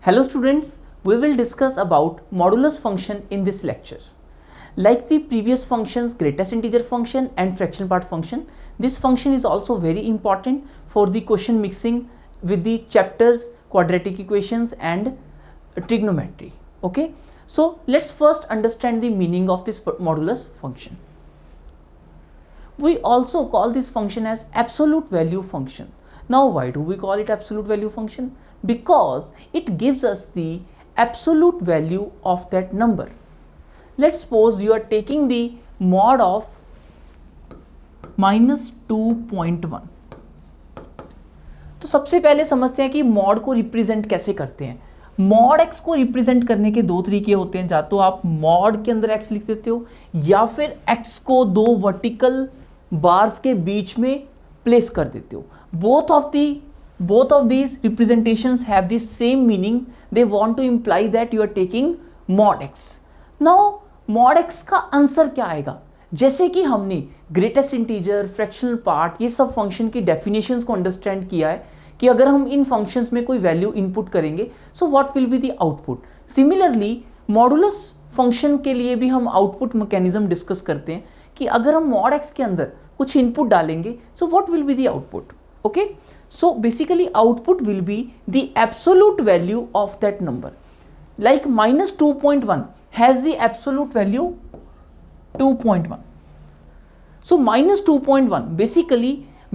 Hello students, we will discuss about modulus function in this lecture. Like the previous functions, greatest integer function and fraction part function, this function is also very important for the question mixing with the chapters, quadratic equations and trigonometry. Okay, so let's first understand the meaning of this modulus function. We also call this function as absolute value function. Now why do we call it absolute value function? Because it gives us the absolute value of that number. Let's suppose you are taking the mod of -2.1. तो सबसे पहले समझते हैं कि mod को represent कैसे करते हैं. मॉड x को रिप्रेजेंट करने के दो तरीके होते हैं. या तो आप मॉड के अंदर x लिख देते हो या फिर x को दो वर्टिकल बार्स के बीच में प्लेस कर देते हो. Both of these representations have the same meaning. They want to imply that you are taking mod x. Now mod x का आंसर क्या आएगा? जैसे कि हमने ग्रेटेस्ट इंटीजर, फ्रैक्शनल पार्ट, ये सब फंक्शन की डेफिनेशंस को अंडरस्टैंड किया है कि अगर हम इन फंक्शंस में कोई वैल्यू इनपुट करेंगे so what will be the output. Similarly modulus function के लिए भी हम आउटपुट मैकेनिज्म डिस्कस करते हैं कि अगर हम mod x के अंदर कुछ इनपुट डालेंगे so what will be the output. Okay, so basically output will be the absolute value of that number. Like -2.1 has the absolute value 2.1. So -2.1 basically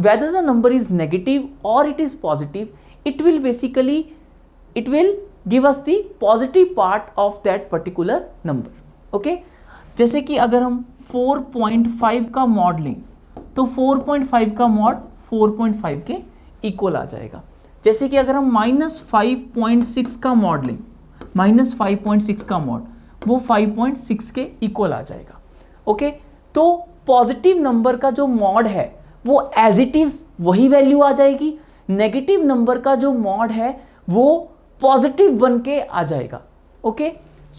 whether the number is negative or it is positive, it will give us the positive part of that particular number. Okay, जैसे कि अगर हम 4.5 का mod लें तो 4.5 का mod 4.5 के equal आ जाएगा. जैसे कि अगर हम -5.6 का मॉड लें, -5.6 का मॉड वो 5.6 के इक्वल आ जाएगा. ओके, तो पॉजिटिव नंबर का जो मॉड है वो एज इट इज वही वैल्यू आ जाएगी. नेगेटिव नंबर का जो मॉड है वो पॉजिटिव बन के आ जाएगा. ओके,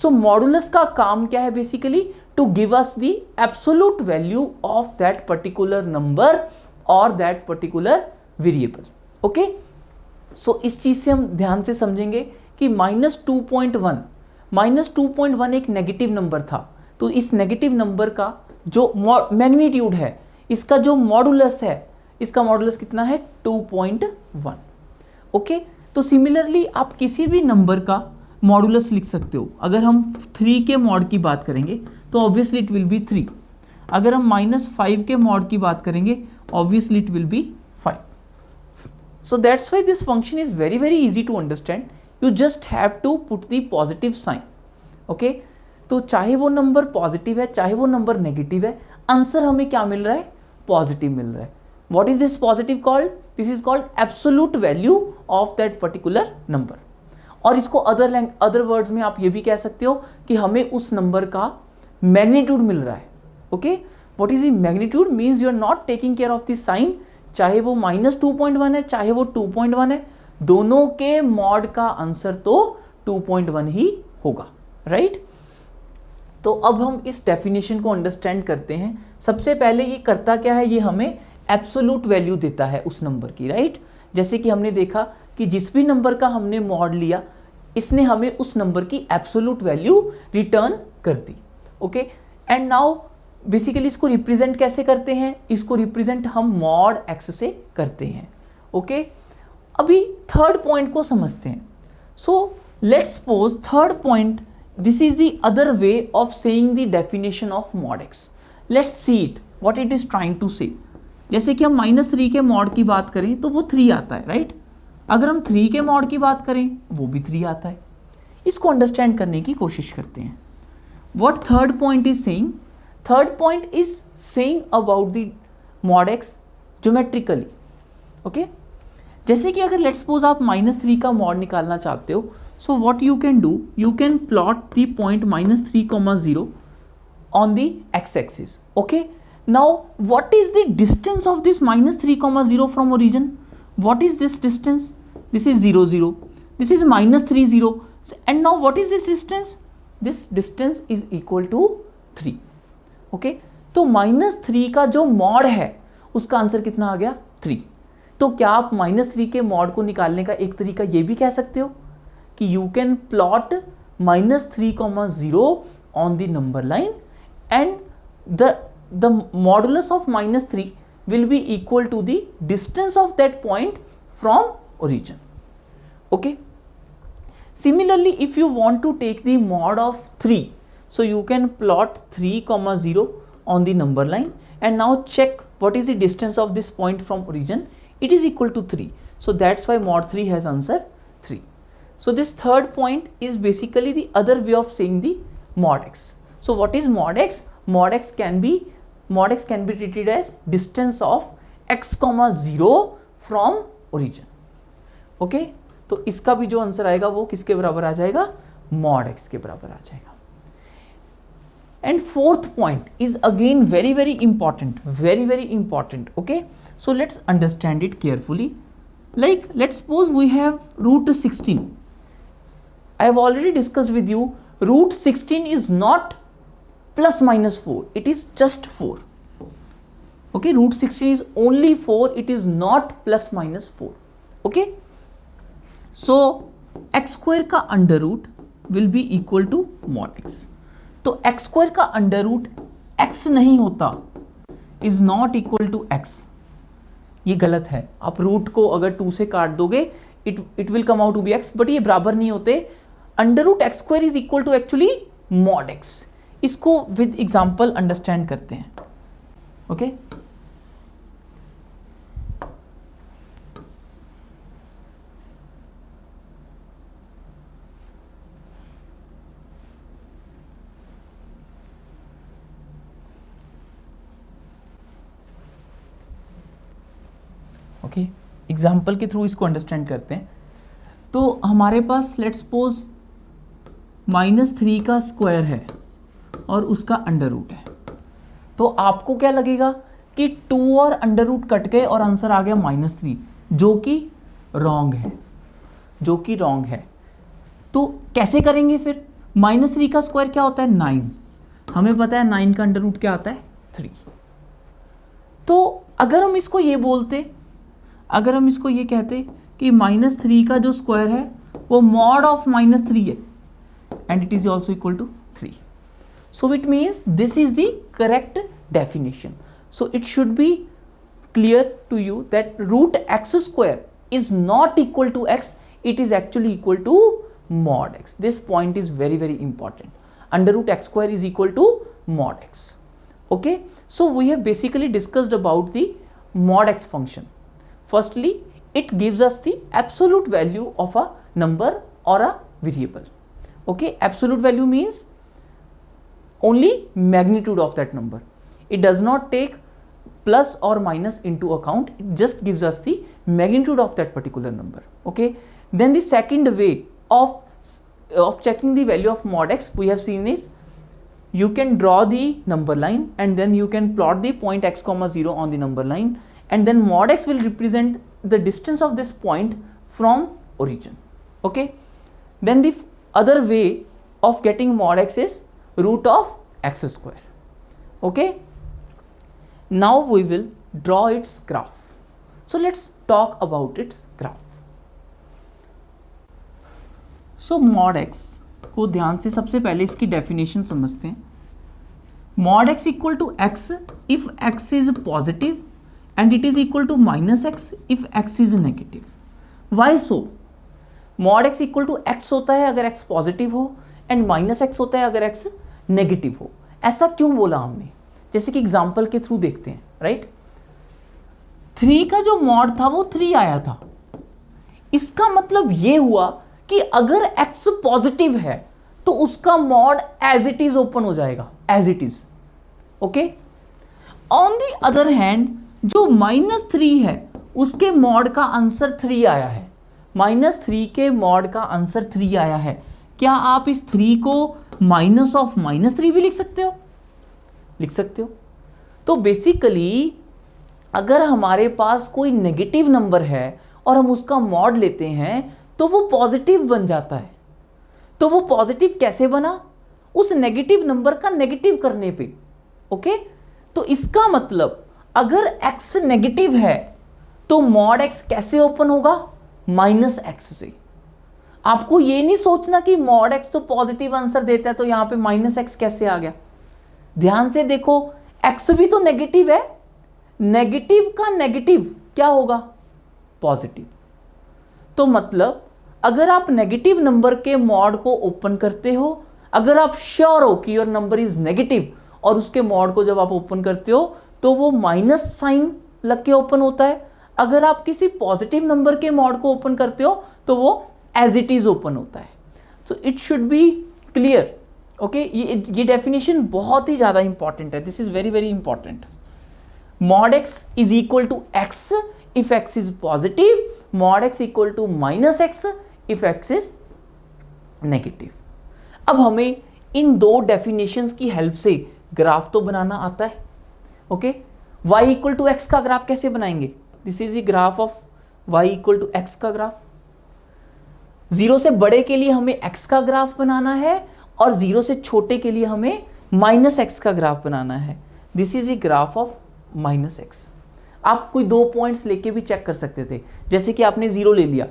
सो मॉडुलस का काम क्या है? Basically to give us the absolute value of that particular number और that particular variable. Okay, so इस चीज से हम ध्यान से समझेंगे कि -2.1 एक नेगेटिव नंबर था. तो इस नेगेटिव नंबर का जो मैग्नीट्यूड है, इसका जो मॉडुलस है, इसका मॉडुलस कितना है? 2.1. ओके, तो सिमिलरली आप किसी भी नंबर का मॉडुलस लिख सकते हो. अगर हम 3 के मॉड की बात करेंगे तो ऑब्वियसली इट विल बी 3. अगर हम -5 के मॉड की बात करेंगे obviously it will be 5. So that's why this function is very easy to understand. You just have to put the positive sign. Okay, तो चाहे वो नंबर पॉजिटिव है चाहे वो नंबर नेगेटिव है, आंसर हमें क्या मिल रहा है? पॉजिटिव मिल रहा है. What is this positive called? This is called absolute value of that particular number. और इसको अदर वर्ड्स में आप ये भी कह सकते हो कि हमें उस नंबर का मैग्नीट्यूड मिल रहा है. Okay, What is the magnitude? Means you are not taking care of the sign. चाहे वो -2.1 है चाहे वो 2.1 है, दोनों के मॉड का आंसर तो 2.1 ही होगा. राइट, तो अब हम इस डेफिनेशन को अंडरस्टैंड करते हैं. सबसे पहले ये करता क्या है? ये हमें एब्सोल्यूट वैल्यू देता है उस नंबर की. राइट, जैसे कि हमने देखा कि जिस भी नंबर का हमने मॉड लिया इसने हमें उस नंबर की एब्सोल्यूट वैल्यू रिटर्न कर दी. ओके, एंड नाउ बेसिकली इसको रिप्रेजेंट कैसे करते हैं? इसको रिप्रेजेंट हम मॉड x से करते हैं. ओके, अभी थर्ड पॉइंट को समझते हैं. So let's suppose third point, this is the other way of saying the definition of mod x. Let's see it what it is trying to say. जैसे कि हम -3 के मॉड की बात करें तो वो 3 आता है. राइट, अगर हम 3 के मॉड की बात करें वो भी 3 आता है. इसको अंडरस्टैंड करने की कोशिश करते हैं. What third point is saying? Third point is saying about the mod x geometrically. Okay, जैसे कि अगर लेट्स सपोज आप -3 का मॉड निकालना चाहते हो, so what you can do, you can plot the point -3,0 on the x-axis. Okay, now what is the distance of this -3,0 from origin? What is this distance? This is 0 0, this is -3 0, and now what is this distance? This distance is equal to 3. Okay, तो -3 का जो mod है उसका answer कितना आ गया? 3. तो क्या आप -3 के मॉड को निकालने का एक तरीका ये भी कह सकते हो कि you can plot -3,0 on the number line and the modulus of -3 will be equal to the distance of that point from origin. Okay, similarly if you want to take the mod of 3, so you can plot 3,0 on the number line and now check what is the distance of this point from origin. It is equal to 3, so that's why mod 3 has answer 3. So this third point is basically the other way of saying the mod x. So what is mod x? Mod x can be treated as distance of x, 0 from origin. Okay, तो इसका भी जो answer आएगा वो किसके बराबर आ जाएगा? mod x के बराबर आ जाएगा. And fourth point is again very important, very important. Okay, so let's understand it carefully. Like let's suppose we have root 16. I have already discussed with you, root 16 is not plus minus 4, it is just 4. Okay, root 16 is only 4, it is not plus minus 4. Okay, so x square का under root will be equal to mod x. तो x square का under root x नहीं होता, is not equal to x. ये गलत है. आप root को अगर 2 से काट दोगे it will come out to be x, but ये बराबर नहीं होते. Under root x square is equal to actually mod x. इसको विद एग्जाम्पल अंडरस्टैंड करते हैं. ओके, ओके, एग्जाम्पल के थ्रू इसको अंडरस्टैंड करते हैं. तो हमारे पास लेट्स सपोज -3 का स्क्वायर है और उसका अंडर रूट है. तो आपको क्या लगेगा कि 2 और अंडर रूट कट गए और आंसर आ गया -3, जो कि रॉन्ग है. तो कैसे करेंगे फिर? -3 का स्क्वायर क्या होता है? 9. हमें पता है 9 का अंडर रूट क्या आता है? 3. तो अगर हम इसको ये कहते कि -3 का जो स्क्वायर है वो मॉड ऑफ -3 है and it is also equal to 3. So it means this is the correct definition. So it should be clear to you that root x square is not equal to x, it is actually equal to mod x. This point is very important. Under root x square is equal to mod x. Okay, so we have basically discussed about the mod x function. Firstly, it gives us the absolute value of a number or a variable. Okay, absolute value means only magnitude of that number. It does not take plus or minus into account, it just gives us the magnitude of that particular number. Okay, then the second way of checking the value of mod x we have seen is you can draw the number line and then you can plot the point x, 0 on the number line, and then mod x will represent the distance of this point from origin. Okay, then the other way of getting mod x is root of x square. Okay, now we will draw its graph. So let's talk about its graph. So mod x को ध्यान से सबसे पहले इसकी definition समझते हैं. mod x equal to x if x is positive and it is equal to minus x if x is negative. Why so? mod x equal to x होता है अगर x पॉजिटिव हो एंड माइनस x होता है अगर x negative हो. ऐसा क्यों बोला हमने? जैसे कि एग्जांपल के थ्रू देखते हैं. राइट, 3 का जो मॉड था वो 3 आया था. इसका मतलब ये हुआ कि अगर x पॉजिटिव है तो उसका mod as it is open हो जाएगा, as it is. Okay, on the other hand जो -3 है उसके मॉड का आंसर 3 आया है. -3 के मॉड का आंसर 3 आया है. क्या आप इस 3 को माइनस ऑफ -3 भी लिख सकते हो? लिख सकते हो. तो बेसिकली अगर हमारे पास कोई नेगेटिव नंबर है और हम उसका मॉड लेते हैं तो वो पॉजिटिव बन जाता है. तो वो पॉजिटिव कैसे बना? उस नेगेटिव नंबर का नेगेटिव करने पे. ओके, तो इसका मतलब अगर x नेगेटिव है तो मॉड x कैसे ओपन होगा? -x से. आपको ये नहीं सोचना कि मॉड एक्स तो पॉजिटिव आंसर देता है तो यहां पे माइनस एक्स कैसे आ गया। ध्यान से देखो, एक्स भी तो नेगेटिव है, नेगेटिव का नेगेटिव क्या होगा, पॉजिटिव। तो मतलब अगर आप नेगेटिव नंबर के मॉड को ओपन करते हो, अगर आप श्योर हो कि योर नंबर इज नेगेटिव और उसके मॉड को जब आप ओपन करते हो तो वो माइनस साइन लग के ओपन होता है। अगर आप किसी पॉजिटिव नंबर के मॉड को ओपन करते हो तो वो एज इट इज ओपन होता है। तो it should be clear. Okay, ये डेफिनेशन बहुत ही ज्यादा इंपॉर्टेंट है, this is very very important. mod x is equal to x if x is positive, mod x equal to minus x if x is negative। अब हमें इन दो definitions की help से graph तो बनाना आता है। Okay, y equal to x का ग्राफ कैसे बनाएंगे, this is the graph of y equal to x का ग्राफ। जीरो से बड़े के लिए हमें x का ग्राफ बनाना है और जीरो से छोटे के लिए हमें माइनस एक्स का ग्राफ बनाना है। This is the graph of minus x. आप कोई दो पॉइंट्स लेके भी चेक कर सकते थे, जैसे कि आपने जीरो ले लिया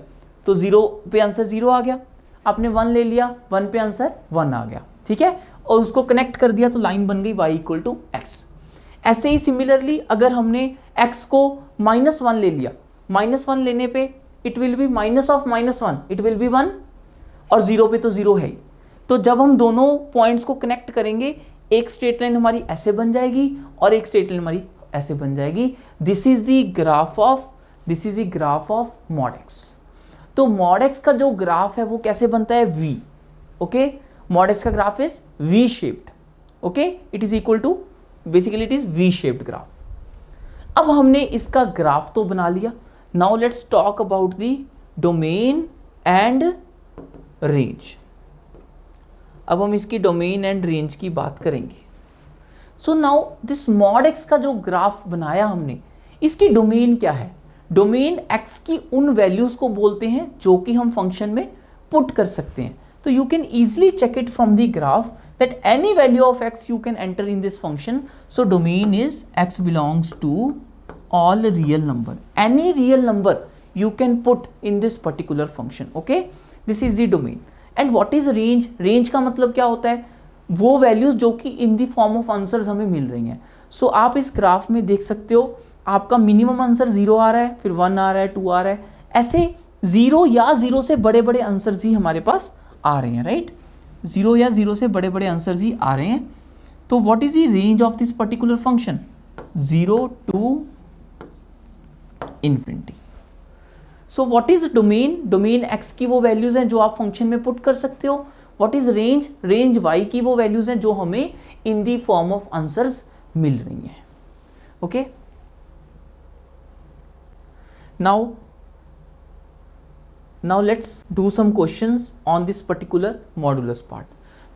तो जीरो पे आंसर जीरो आ गया, आपने वन ले लिया, वन पे आंसर वन आ गया, ठीक है, और उसको कनेक्ट कर दिया तो लाइन बन गई y इक्वल टू एक्स। ऐसे ही सिमिलरली अगर हमने x को माइनस वन ले लिया, माइनस वन लेने पे it will B minus of minus one, it will B one, और जीरो पे तो जीरो है ही। तो जब हम दोनों पॉइंट्स को कनेक्ट करेंगे, एक स्ट्रेट लाइन हमारी ऐसे बन जाएगी और एक स्ट्रेट लाइन हमारी ऐसे बन जाएगी। This is the graph of mod x. तो मॉड एक्स का जो ग्राफ है वो कैसे बनता है, v। ओके, मॉड एक्स का graph is v shaped. Okay, it is equal to, basically it is v shaped graph. अब हमने इसका ग्राफ तो बना लिया। Now let's talk about the domain and range. अब हम इसकी डोमेन एंड रेंज की बात करेंगे। So now this mod x का जो ग्राफ बनाया हमने, इसकी डोमेन क्या है, डोमेन एक्स की उन वैल्यूज को बोलते हैं जो कि हम फंक्शन में पुट कर सकते हैं। तो you can easily check it from the graph that any value of x you can enter in this function. So domain is x belongs to all real number, any real number you can put in this particular function। okay, this is the domain। and what is range, range का मतलब क्या होता है, वो values जो कि in the form of answers हमें मिल रही हैं। सो आप इस ग्राफ में देख सकते हो आपका मिनिमम आंसर जीरो आ रहा है, फिर वन आ रहा है, टू आ रहा है, ऐसे जीरो या जीरो से बड़े बड़े आंसर्स ही हमारे पास आ रहे हैं, राइट, जीरो या जीरो से बड़े बड़े आंसर्स ही आ रहे हैं। तो what is the range of this particular function, zero to infinity. So what is domain, domain x की वो वैल्यूज हैं जो आप फंक्शन में पुट कर सकते हो। What is range, range y की वो वैल्यूज हैं जो हमें in the form of answers मिल रही हैं। Okay, now let's do some questions on this particular modulus part.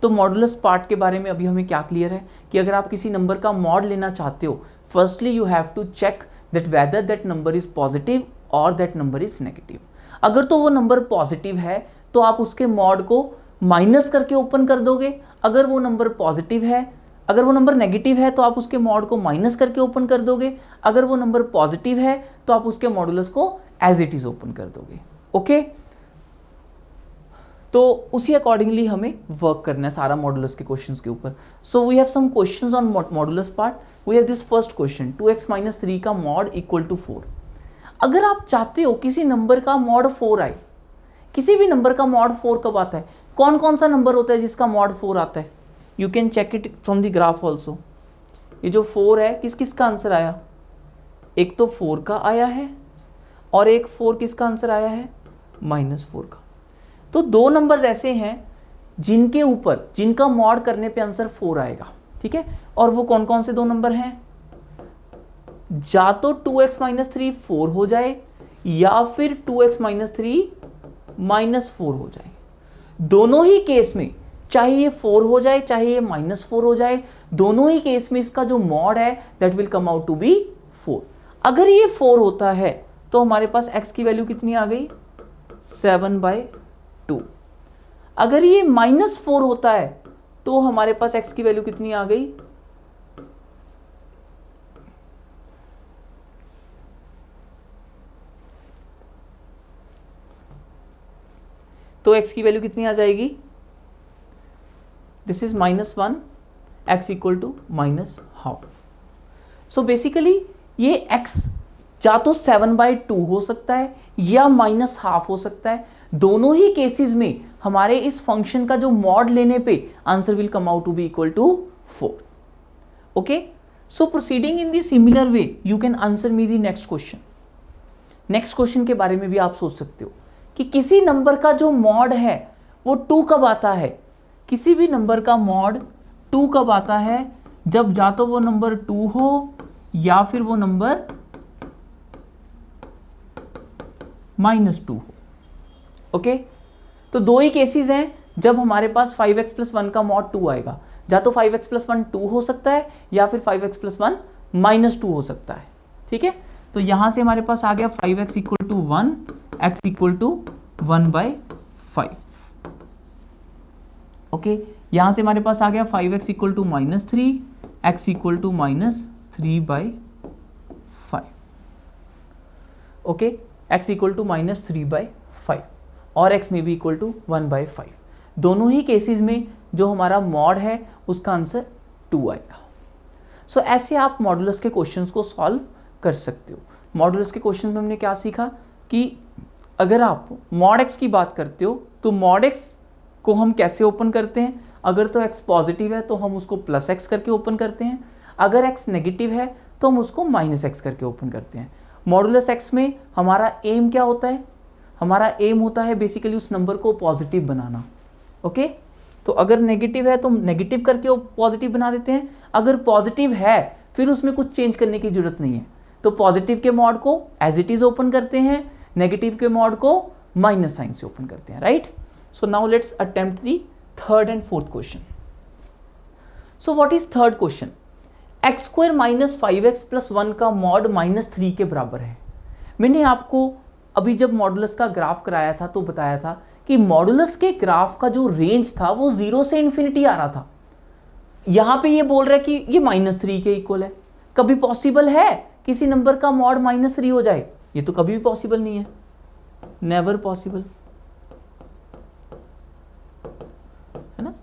तो मॉडुलस पार्ट के बारे में अभी हमें क्या क्लियर है कि अगर आप किसी नंबर का मॉड लेना चाहते हो, firstly you have to check that whether that number is positive or that number is negative। अगर तो वो नंबर पॉजिटिव है तो आप उसके मॉड को माइनस करके ओपन कर दोगे। अगर वो नंबर पॉजिटिव है, अगर वो नंबर नेगेटिव है तो आप उसके मॉड को माइनस करके ओपन कर दोगे। अगर वो नंबर पॉजिटिव है तो आप उसके मॉडुलस को एज इट इज ओपन कर दोगे। ओके, तो उसी अकॉर्डिंगली हमें वर्क करना है सारा मॉडुलस के क्वेश्चंस के ऊपर। So we have some questions on modulus part. We have this first question, 2x-3 का मॉड इक्वल टू 4। अगर आप चाहते हो किसी नंबर का मॉड 4 आए, किसी भी नंबर का मॉड 4 कब आता है, कौन कौन सा नंबर होता है जिसका मॉड 4 आता है, you can check it from the graph also. ये जो 4 है किस किस का आंसर आया, एक तो 4 का आया है और एक 4 किसका आंसर आया है, -4 का। तो दो नंबर्स ऐसे हैं जिनके ऊपर, जिनका मॉड करने पे आंसर 4 आएगा, ठीक है, और वो कौन कौन से दो नंबर हैं, या तो 2x-3 4 हो जाए या फिर 2x-3 -4 हो जाए। दोनों ही केस में, चाहे ये 4 हो जाए चाहे ये -4 हो जाए, दोनों ही केस में इसका जो मॉड है that will come out to be 4। अगर ये 4 होता है तो हमारे पास x की वैल्यू कितनी आ गई, 7/2। अगर ये -4 होता है तो हमारे पास x की वैल्यू कितनी आ गई, तो x की वैल्यू कितनी आ जाएगी, this is -1, x equal to -12। So basically ये x या तो 7/2 हो सकता है या -12 हो सकता है। दोनों ही केसेस में हमारे इस फंक्शन का जो मॉड लेने पे answer will come out to be equal to 4। Okay, so proceeding in the similar way you can answer me the next question. Next question के बारे में भी आप सोच सकते हो कि किसी नंबर का जो मॉड है वो 2 कब आता है। किसी भी नंबर का मॉड 2 कब आता है, जब या तो वो नंबर 2 हो या फिर वो नंबर -2 हो। ओके, तो दो ही केसेस हैं जब हमारे पास 5x + 1 का मॉड 2 आएगा। या तो 5x + 1 2 हो सकता है या फिर 5x + 1 -2 हो सकता है। ठीक है, तो यहां से हमारे पास आ गया 5x = 1, x = 1/5। ओके, यहां से हमारे पास आ गया 5x = -3, x = -3/5। ओके, x = -3/5 और x में भी इक्वल टू 1/5। दोनों ही केसेस में जो हमारा मॉड है उसका आंसर 2 आएगा। सो ऐसे आप मॉडुलस के क्वेश्चंस को सॉल्व कर सकते हो। मॉडुलस के क्वेश्चन में हमने क्या सीखा कि अगर आप मॉड x की बात करते हो तो मॉड x को हम कैसे ओपन करते हैं। अगर तो x पॉजिटिव है तो हम उसको +x करके ओपन करते हैं, अगर x नेगेटिव है तो हम उसको -x करके ओपन करते हैं। मॉडुलस x में हमारा एम क्या होता है, हमारा एम होता है बेसिकली उस नंबर को पॉजिटिव बनाना। ओके, तो अगर नेगेटिव है तो नेगेटिव करके पॉजिटिव बना देते हैं, अगर पॉजिटिव है फिर उसमें कुछ चेंज करने की जरूरत नहीं है, तो पॉजिटिव के मॉड को एज इट इज ओपन करते हैं, नेगेटिव के मॉड को माइनस साइन से ओपन करते हैं। Right, so now let's attempt the third and fourth question. So what is third question. x² - 5x + 1 का मॉड -3 के बराबर है। मैंने आपको अभी जब मॉडुलस का ग्राफ कराया था तो बताया था कि मॉडुलस के ग्राफ का जो रेंज था वो 0 से इन्फिनिटी आ रहा था। यहां पे ये बोल रहा है कि ये -3 के इक्वल है। कभी पॉसिबल है किसी नंबर का मॉड -3 हो जाए? ये तो कभी भी पॉसिबल नहीं है, नेवर पॉसिबल, है ना।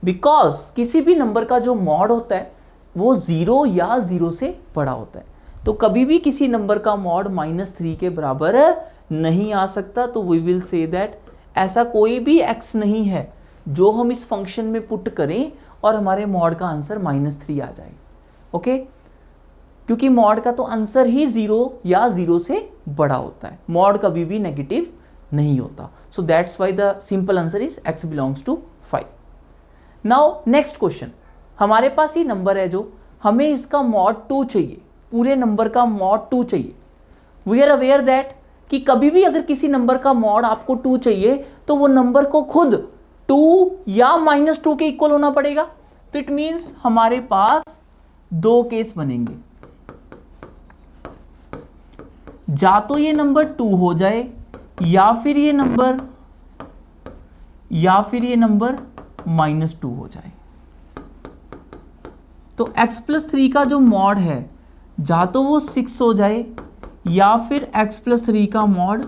बिकॉज किसी भी नंबर का जो मॉड होता है वो 0 या 0 से बड़ा होता है, तो कभी भी किसी नंबर का मॉड -3 के बराबर नहीं आ सकता। तो वी विल से दैट ऐसा कोई भी x नहीं है जो हम इस फंक्शन में पुट करें और हमारे मॉड का आंसर -3 आ जाए। ओके, क्योंकि मॉड का तो आंसर ही 0 या 0 से बड़ा होता है, मॉड कभी भी नेगेटिव नहीं होता। So that's why the simple answer is x belongs to 5। Now next question, हमारे पास ये नंबर है जो हमें इसका मॉड 2 चाहिए, पूरे नंबर का मॉड 2 चाहिए। वी आर अवेयर दैट कि कभी भी अगर किसी नंबर का मॉड आपको 2 चाहिए तो वो नंबर को खुद 2 या -2 के इक्वल होना पड़ेगा। तो इट मींस हमारे पास दो केस बनेंगे, या तो ये नंबर 2 हो जाए या फिर ये नंबर -2 हो जाए। तो x + 3 का जो मॉड है या तो वो 6 हो जाए या फिर x + 3 का मॉड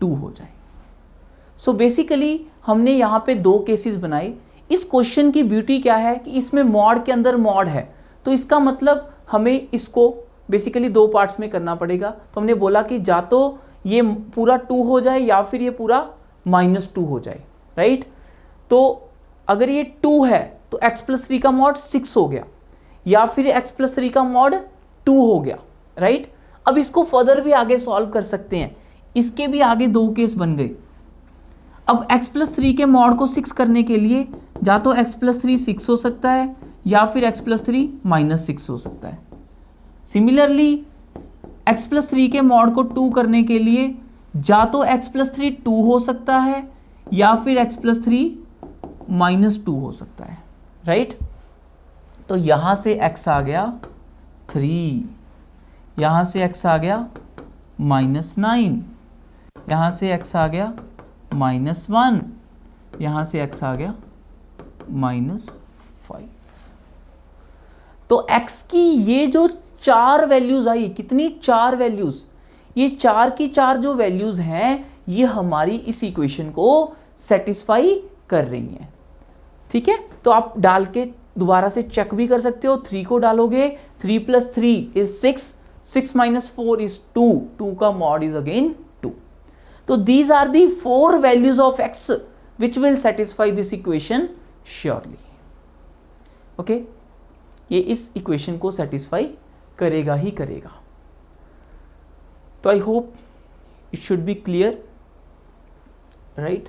2 हो जाए। सो बेसिकली हमने यहां पे दो केसेस बनाए। इस क्वेश्चन की ब्यूटी क्या है कि इसमें मॉड के अंदर मॉड है, तो इसका मतलब हमें इसको बेसिकली दो पार्ट्स में करना पड़ेगा। तो हमने बोला कि या तो ये पूरा 2 हो जाए या फिर ये पूरा -2 हो जाए। राइट, तो अगर ये 2 है तो x + 3 का मॉड 6 हो गया या फिर x + 3 का मॉड 2 हो गया। राइट, अब इसको फर्दर भी आगे सॉल्व कर सकते हैं, इसके भी आगे दो केस बन गए। अब x + 3 के मॉड को 6 करने के लिए या तो x + 3 6 हो सकता है या फिर x + 3 -6 हो सकता है। सिमिलरली x + 3 के मॉड को 2 करने के लिए या तो x + 3 2 हो सकता है या फिर x + 3 -2 हो सकता है। राइट, तो यहां से x आ गया 3, यहां से x आ गया -9, यहां से x आ गया -1, यहां से x आ गया -5। तो x की ये जो 4 वैल्यूज आई, कितनी 4 वैल्यूज, ये 4 की 4 जो वैल्यूज हैं ये हमारी इस इक्वेशन को सेटिस्फाई कर रही हैं। ठीक है, तो आप डाल के दोबारा से चेक भी कर सकते हो। 3 को डालोगे, 3 + 3 इज 6, 6 - 4 इज 2, 2 का मॉड इज अगेन 2। तो these are the 4 values of x which will satisfy this equation surely. Okay, ये इस इक्वेशन को सेटिस्फाई करेगा ही करेगा। तो I hope it should be clear, right?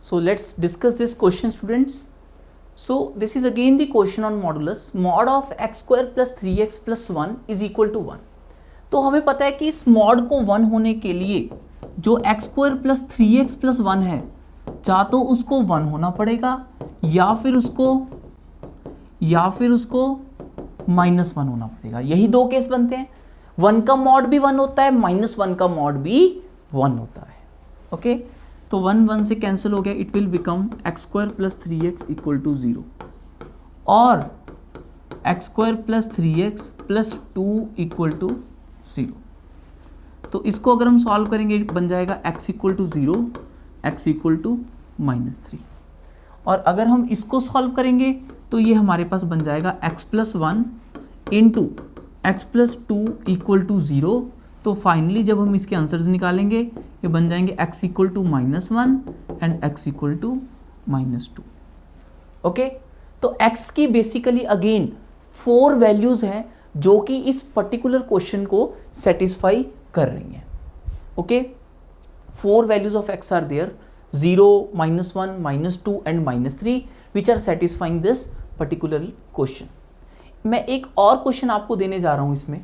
So let's discuss this question, students. So this is again the question on modulus. Mod of x square plus 3x plus 1 is equal to 1. तो हमें पता है कि इस mod को 1 होने के लिए जो x square plus 3x plus 1 है, या तो उसको 1 होना पड़ेगा या फिर उसको -1 होना पड़ेगा। यही दो केस बनते हैं। 1 का मॉड भी 1 होता है, -1 का मॉड भी 1 होता है। ओके, तो 1 1 से कैंसिल हो गया, it will become x square plus 3x equal to 0 और x square plus 3x plus 2 equal to 0। तो इसको अगर हम सॉल्व करेंगे बन जाएगा x equal to 0, x equal to -3। और अगर हम इसको सॉल्व करेंगे तो ये हमारे पास बन जाएगा x plus 1 into x plus 2 equal to 0। तो फाइनली जब हम इसके आंसर्स निकालेंगे ये बन जाएंगे x equal to -1 and x equal to -2। Okay, तो x की बेसिकली अगेन 4 वैल्यूज हैं जो कि इस पर्टिकुलर क्वेश्चन को सेटिस्फाई कर रही हैं। Okay, 4 values of x are there, 0, -1, -2 and -3 which are satisfying this particular question. मैं एक और क्वेश्चन आपको देने जा रहा हूं इसमें,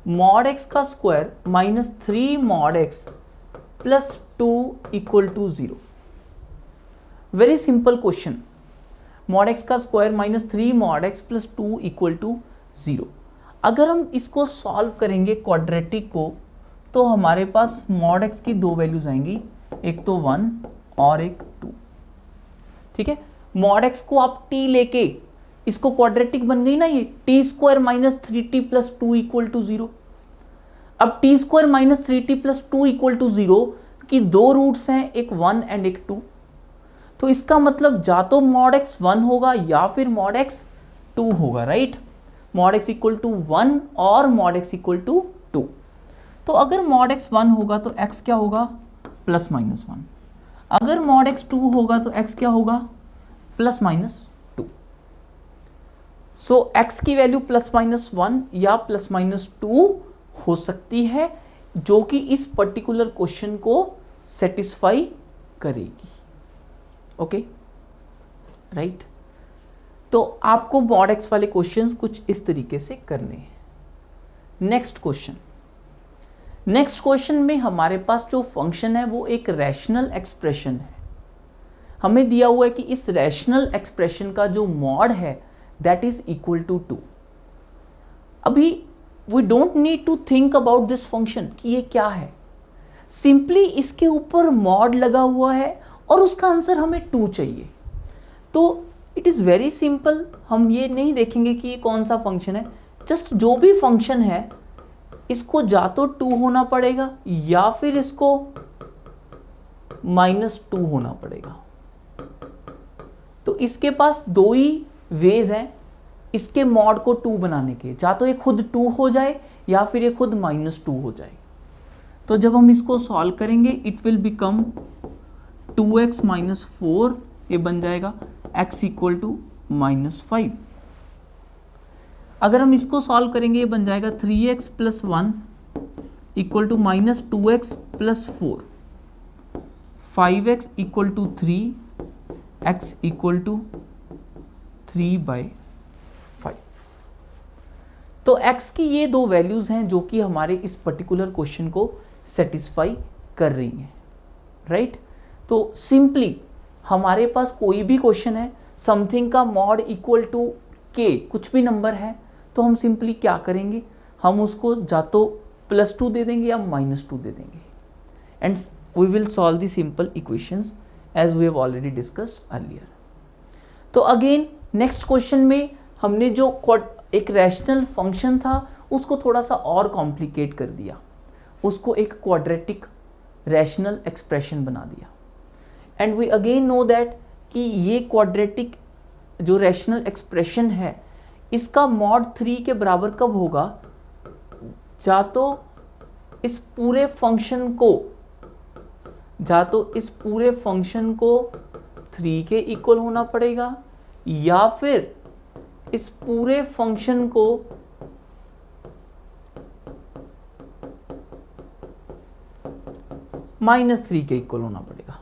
मॉड x का square -3 mod x plus 2 equal to 0। Very simple question. Mod x का square -3 mod x plus 2 equal to 0। अगर हम इसको सॉल्व करेंगे क्वाड्रेटिक को, तो हमारे पास मॉड x की 2 वैल्यूज आएंगी, एक तो 1 और एक 2। ठीक है, मॉड x को आप t लेके, इसको क्वाड्रेटिक बन गई ना ये, t square -3t plus 2 equal to 0। अब t square -3t plus 2 equal to 0 की 2 रूट्स हैं, एक 1 एंड एक 2। तो इसका मतलब या तो मॉड x 1 होगा या फिर मॉड x 2 होगा, right? Mod x equal to 1 और मॉड x इक्वल टू 2। तो अगर मॉड x 1 होगा तो x क्या होगा? +-1। अगर मॉड x 2 होगा तो x क्या होगा? +-2। सो x की वैल्यू +-1 या +-2 हो सकती है, जो कि इस पर्टिकुलर क्वेश्चन को सेटिस्फाई करेगी। Okay, right? तो आपको मॉड x वाले क्वेश्चंस कुछ इस तरीके से करने हैं। नेक्स्ट क्वेश्चन में हमारे पास जो फंक्शन है वो एक रैशनल एक्सप्रेशन है। हमें दिया हुआ है कि इस रैशनल एक्सप्रेशन का जो मॉड है दैट इज इक्वल टू 2। अभी we don't need to think about this function कि ये क्या है, सिंपली इसके ऊपर मॉड लगा हुआ है और उसका आंसर हमें 2 चाहिए। तो इट इज़ वेरी सिंपल, हम ये नहीं देखेंगे कि ये कौन सा फंक्शन है, जस्ट जो भी फंक्शन है इसको या तो 2 होना पड़ेगा या फिर इसको -2 होना पड़ेगा। तो इसके पास 2 ही वेज हैं इसके मॉड को 2 बनाने के, या तो ये खुद 2 हो जाए या फिर ये खुद -2 हो जाए। तो जब हम इसको सॉल्व करेंगे इट विल बिकम 2x - 4, ये बन जाएगा x इक्वल टू -5। अगर हम इसको सॉल्व करेंगे ये बन जाएगा 3x + 1 equal to -2x + 4, 5x equal to 3, x equal to 3/5। तो x की ये 2 वैल्यूज हैं जो कि हमारे इस पर्टिकुलर क्वेश्चन को सेटिस्फाई कर रही हैं, राइट? तो सिंपली हमारे पास कोई भी क्वेश्चन है, समथिंग का मॉड इक्वल टू k कुछ भी नंबर है, तो हम सिंपली क्या करेंगे, हम उसको या तो +2 दे देंगे या -2 दे देंगे and we will solve the simple equations as we have already discussed earlier. तो अगेन नेक्स्ट क्वेश्चन में हमने जो एक रैशनल फंक्शन था उसको थोड़ा सा और कॉम्प्लिकेट कर दिया। उसको एक क्वाड्रेटिक रैशनल एक्सप्रेशन बना दिया। And we again know that कि ये क्वाड्रेटिक जो रैशनल एक्सप्रेशन है इसका मॉड 3 के बराबर कब होगा, या तो इस पूरे फंक्शन को 3 के इक्वल होना पड़ेगा, या फिर इस पूरे फंक्शन को -3 के इक्वल होना पड़ेगा,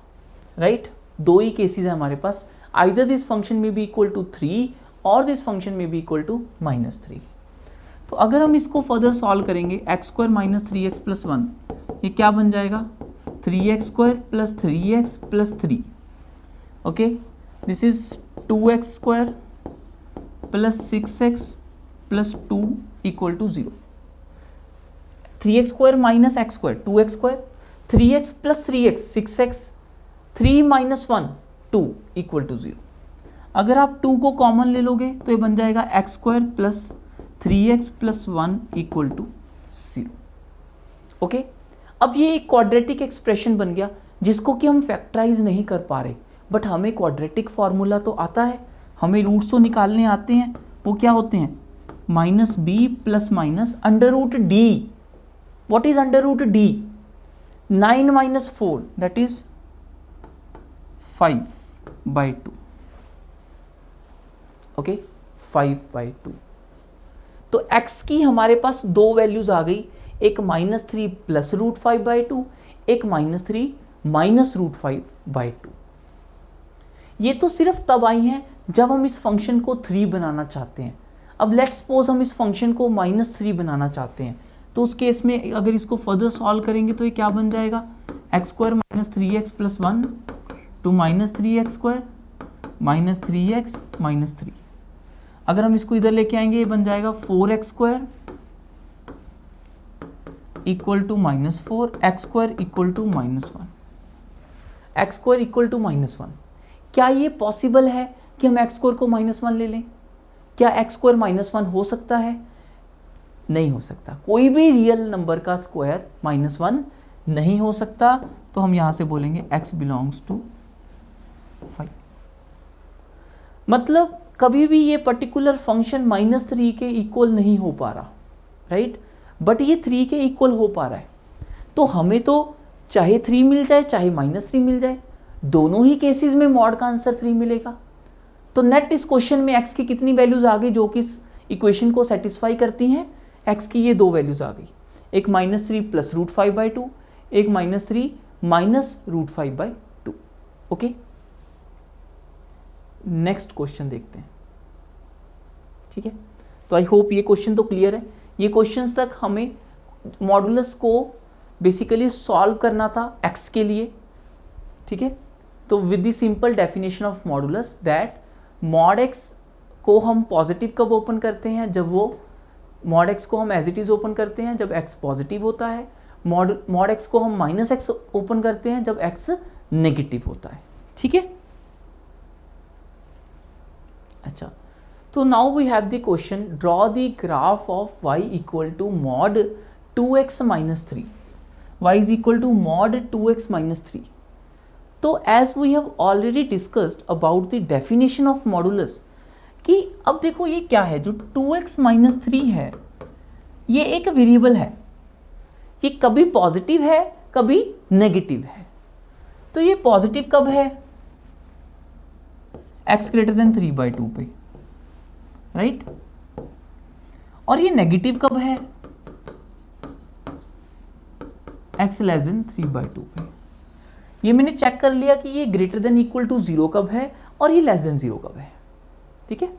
राइट। दो ही केसेस है हमारे पास, आइदर दिस फंक्शन में बी इक्वल टू 3 और दिस फंक्शन में बी इक्वल टू -3। तो अगर हम इसको फर्दर सॉल्व करेंगे, x² - 3x + 1, ये क्या बन जाएगा, 3x² + 3x + 3, okay, this is 2x² + 6x + 2 = 0। 3x² - x² 2x², 3x + 3x 6x, 3 - 1 2 = 0। अगर आप 2 को कॉमन ले लोगे तो ये बन जाएगा x² + 3x + 1 = 0। ओके, अब ये एक क्वाड्रेटिक एक्सप्रेशन बन गया जिसको कि हम फैक्टराइज नहीं कर पा रहे, बट हमें क्वाड्रेटिक फॉर्मूला तो आता है, हमें रूट्स तो निकालने आते हैं। वो क्या होते हैं, -b + √d। What is √d? 9 - 4 that is 5/2, okay, 5/2। तो x की हमारे पास दो वैल्यूज आ गई, एक -3 + √5/2, एक -3 - √5/2। ये तो सिर्फ तब आई हैं जब हम इस फंक्शन को 3 बनाना चाहते हैं। अब लेट्स सपोज हम इस फंक्शन को -3 बनाना चाहते हैं, तो उस केस में अगर इसको फर्दर सॉल्व करेंगे तो ये क्या बन जाएगा, x² - 3x + 1 to -3x² - 3x - 3। अगर हम इसको इधर लेके आएंगे ये बन जाएगा 4x² = -4, x² = -1, x² = -1। क्या ये पॉसिबल है कि हम x² को -1 ले लें? क्या x² -1 हो सकता है? नहीं हो सकता, कोई भी रियल नंबर का स्क्वायर -1 नहीं हो सकता। तो हम यहां से बोलेंगे x बिलोंग्स टू 5। मतलब कभी भी ये पर्टिकुलर फंक्शन -3 के इक्वल नहीं हो पा रहा, राइट, बट ये 3 के इक्वल हो पा रहा है। तो हमें तो चाहे 3 मिल जाए चाहे -3 मिल जाए, दोनों ही केसेस में मॉड का आंसर 3 मिलेगा। तो नेट इस क्वेश्चन में x की कितनी वैल्यूज आ गई जो कि इस इक्वेशन को सेटिस्फाई करती हैं, x की ये दो वैल्यूज आ गई, एक -3 + √5/2, एक -3 - √5/2। ओके, नेक्स्ट क्वेश्चन देखते हैं, ठीक है। तो आई होप ये क्वेश्चन तो क्लियर है। ये क्वेश्चंस तक हमें मॉडुलस को बेसिकली सॉल्व करना था x के लिए, ठीक है। तो with the simple definition of modulus that mod x को हम पॉजिटिव कब ओपन करते हैं, जब वो मॉड x को हम एज इट इज ओपन करते हैं जब x पॉजिटिव होता है, मॉड x को हम -x ओपन करते हैं जब x नेगेटिव होता है, ठीक है। अच्छा, तो now we have the question, draw the graph of y = mod 2x - 3, y = mod 2x - 3। तो as we have already discussed about the definition of modulus, कि अब देखो ये क्या है, जो 2x - 3 है ये एक वेरिएबल है, ये कभी पॉजिटिव है कभी नेगेटिव है। तो ये पॉजिटिव कब है, x > 3/2 पे, राइट, और ये नेगेटिव कब है, x < 3/2 पे। ये मैंने चेक कर लिया कि ये > 0 कब है और ये < 0 कब है, ठीक है।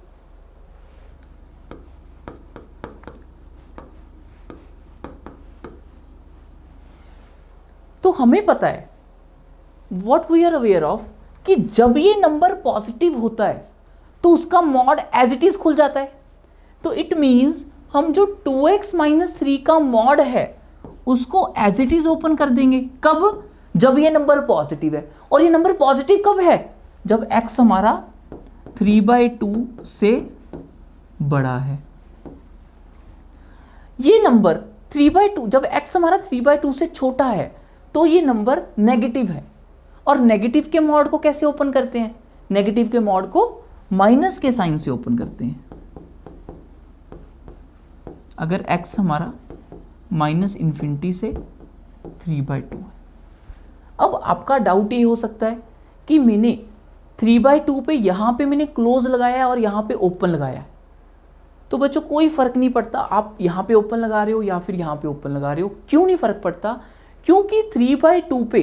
तो हमें पता है, what we are aware of, कि जब ये नंबर पॉजिटिव होता है तो उसका मॉड एज इट इज खुल जाता है। तो इट मींस हम जो 2x - 3 का मॉड है उसको एज इट इज ओपन कर देंगे, कब, जब ये नंबर पॉजिटिव है। और ये नंबर पॉजिटिव कब है, जब x हमारा 3/2 से बड़ा है। ये नंबर 3/2, जब x हमारा 3/2 से छोटा है तो ये नंबर नेगेटिव है। और नेगेटिव के मॉड को कैसे ओपन करते हैं? नेगेटिव के मॉड को माइनस के साइन से ओपन करते हैं। अगर x हमारा -∞ से 3/2 है। अब आपका डाउट ये हो सकता है कि मैंने 3/2 पे यहाँ पे मैंने क्लोज लगाया है और यहाँ पे ओपन लगाया है, तो बच्चों कोई फर्क नहीं पड़ता आप यहाँ पे ओपन लगा रहे हो या फिर यहाँ पे ओपन लगा रहे हो। क्यों नहीं फर्क पड़ता? क्योंकि 3/2 पे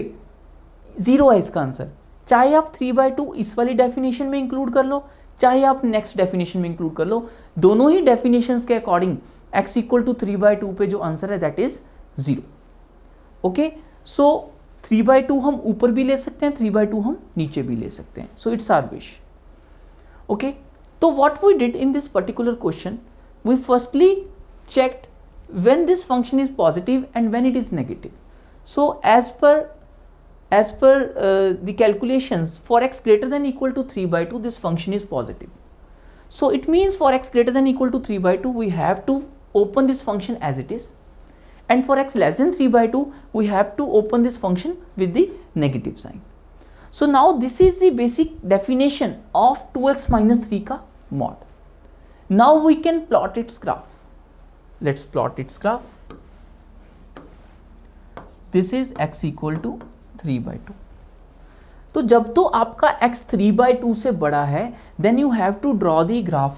0 है इसका आंसर। चाहे आप 3/2 इस वाली डेफिनेशन में इंक्लूड कर लो, चाहे आप नेक्स्ट डेफिनेशन में इंक्लूड कर लो, दोनों ही डेफिनेशंस के अकॉर्डिंग x = 3/2 पे जो आंसर है दैट इज 0। ओके, सो 3/2 हम ऊपर भी ले सकते हैं, 3/2 हम नीचे भी ले सकते हैं। So it's our wish. Okay, तो what we did in this particular question, we firstly checked when this function is positive and when it is negative. So as per the calculations, for x greater than equal to 3/2 this function is positive. So it means for x greater than equal to 3/2 we have to open this function as it is, and for x less than 3/2 we have to open this function with the negative sign. So now this is the basic definition of 2x minus 3 का mod. Now we can plot its graph. Let's plot its graph. This is x equal to 3/2. तो जब तो आपका x 3/2 से बड़ा है then you have to draw the graph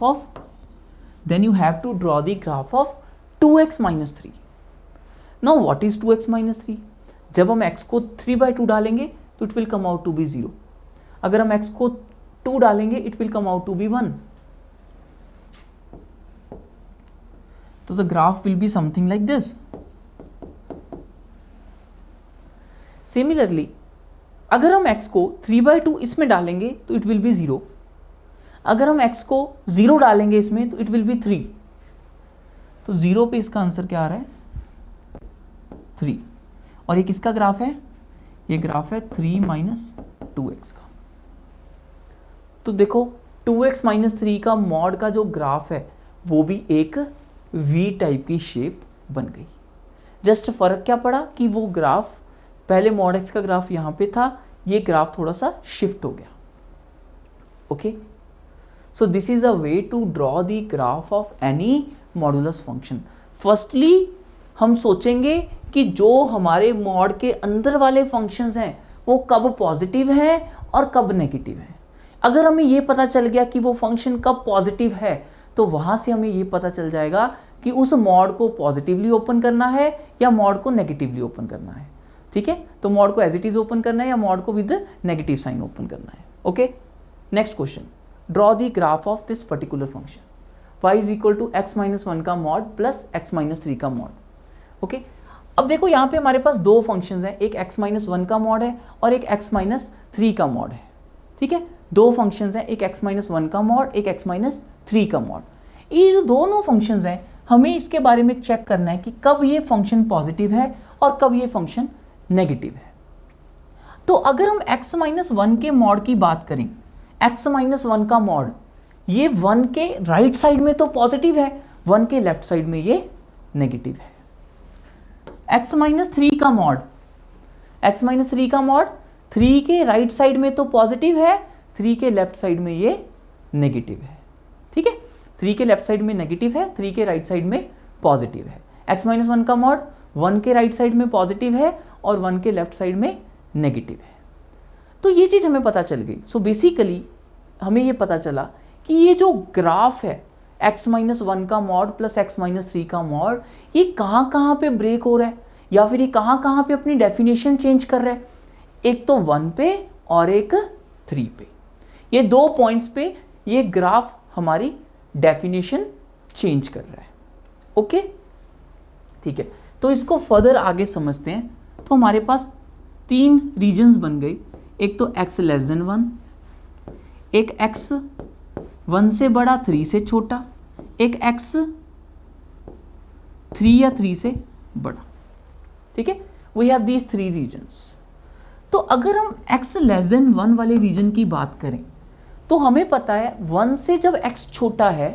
of 2x minus 3. Now what is 2x minus 3? जब हम x को 3/2 डालेंगे तो it will come out to be 0. अगर हम x को 2 डालेंगे it will come out to be 1. तो the graph will be something like this. Similarly, अगर हम x को 3/2 इसमें डालेंगे तो it will be 0. अगर हम x को 0 डालेंगे इसमें तो it will be 3. तो 0 पे इसका आंसर क्या आ रहा है? 3. और ये किसका ग्राफ है? ये ग्राफ है 3 माइनस 2x का। तो देखो 2x माइनस 3 का मॉड का जो ग्राफ है वो भी एक V टाइप की शेप बन गई। जस्ट फर्क क्या पड़ा कि वो ग्राफ पहले मॉड x का ग्राफ यहाँ पे था, ये ग्राफ थोड़ा सा शिफ्ट हो गया। Okay, so this is a way to draw the graph of any modulus function. Firstly हम सोचेंगे कि जो हमारे मॉड के अंदर वाले फंक्शंस हैं वो कब पॉजिटिव है और कब नेगेटिव है। अगर हमें ये पता चल गया कि वो फंक्शन कब पॉजिटिव है तो वहां से हमें ये पता चल जाएगा कि उस मॉड को पॉजिटिवली ओपन करना है या मॉड को नेगेटिवली ओपन करना है। ठीक है, तो मॉड को एज इट इज ओपन करना है या मॉड को विद नेगेटिव साइन ओपन करना है। Okay, next question, draw the graph of this particular function y is equal to x minus 1 का मॉड प्लस x माइनस 3 का मॉड। ओके, अब देखो यहाँ पे हमारे पास दो फंक्शंस हैं, एक x माइनस 1 का मॉड है और एक x माइनस 3 का मॉड है। ठीक है, दो फंक्शंस हैं, एक x माइनस 1 का मॉड, एक x माइनस 3 का मॉड। ये जो दोनों फंक्शंस हैं हमें इसके बारे में चेक करना है कि कब ये फंक्शन पॉजिटिव है और कब ये फंक्शन नेगेटिव है। तो अगर हम x माइनस 1 के मॉड की बात करें, x माइनस 1 का मॉड ये 1 के राइट साइड में तो पॉजिटिव है, 1 के लेफ्ट साइड में ये नेगेटिव है। x माइनस 3 का मॉड, x माइनस 3 का मॉड 3 के राइट साइड में तो पॉजिटिव है, 3 के लेफ्ट साइड में ये नेगेटिव है। ठीक है, 3 के लेफ्ट साइड में नेगेटिव है, 3 के राइट साइड में पॉजिटिव है। x माइनस 1 का मॉड 1 के राइट साइड में पॉजिटिव है और 1 के लेफ्ट साइड में नेगेटिव है। तो ये चीज हमें पता चल गई। सो बेसिकली हमें ये पता चला कि ये जो ग्राफ है x माइनस 1 का मॉड प्लस x माइनस 3 का मॉड ये कहाँ कहाँ पे ब्रेक हो रहा है या फिर ये कहाँ कहाँ पे अपनी डेफिनेशन चेंज कर रहा है। एक तो 1 पे और एक 3 पे, ये दो पॉइंट्स पे ये ग्राफ हमारी डेफिनेशन चेंज कर रहा है। ओके, ठीक है, तो इसको फर्दर आगे समझते हैं। तो हमारे पास 3 रीजन्स बन गए, एक तो x लेस देन 1, एक x 1 से बड़ा 3 से छोटा, एक x 3 या 3 से बड़ा। ठीक है, वी हैव दीज 3 रीजन्स। तो अगर हम x लेस देन 1 वाले रीजन की बात करें तो हमें पता है 1 से जब x छोटा है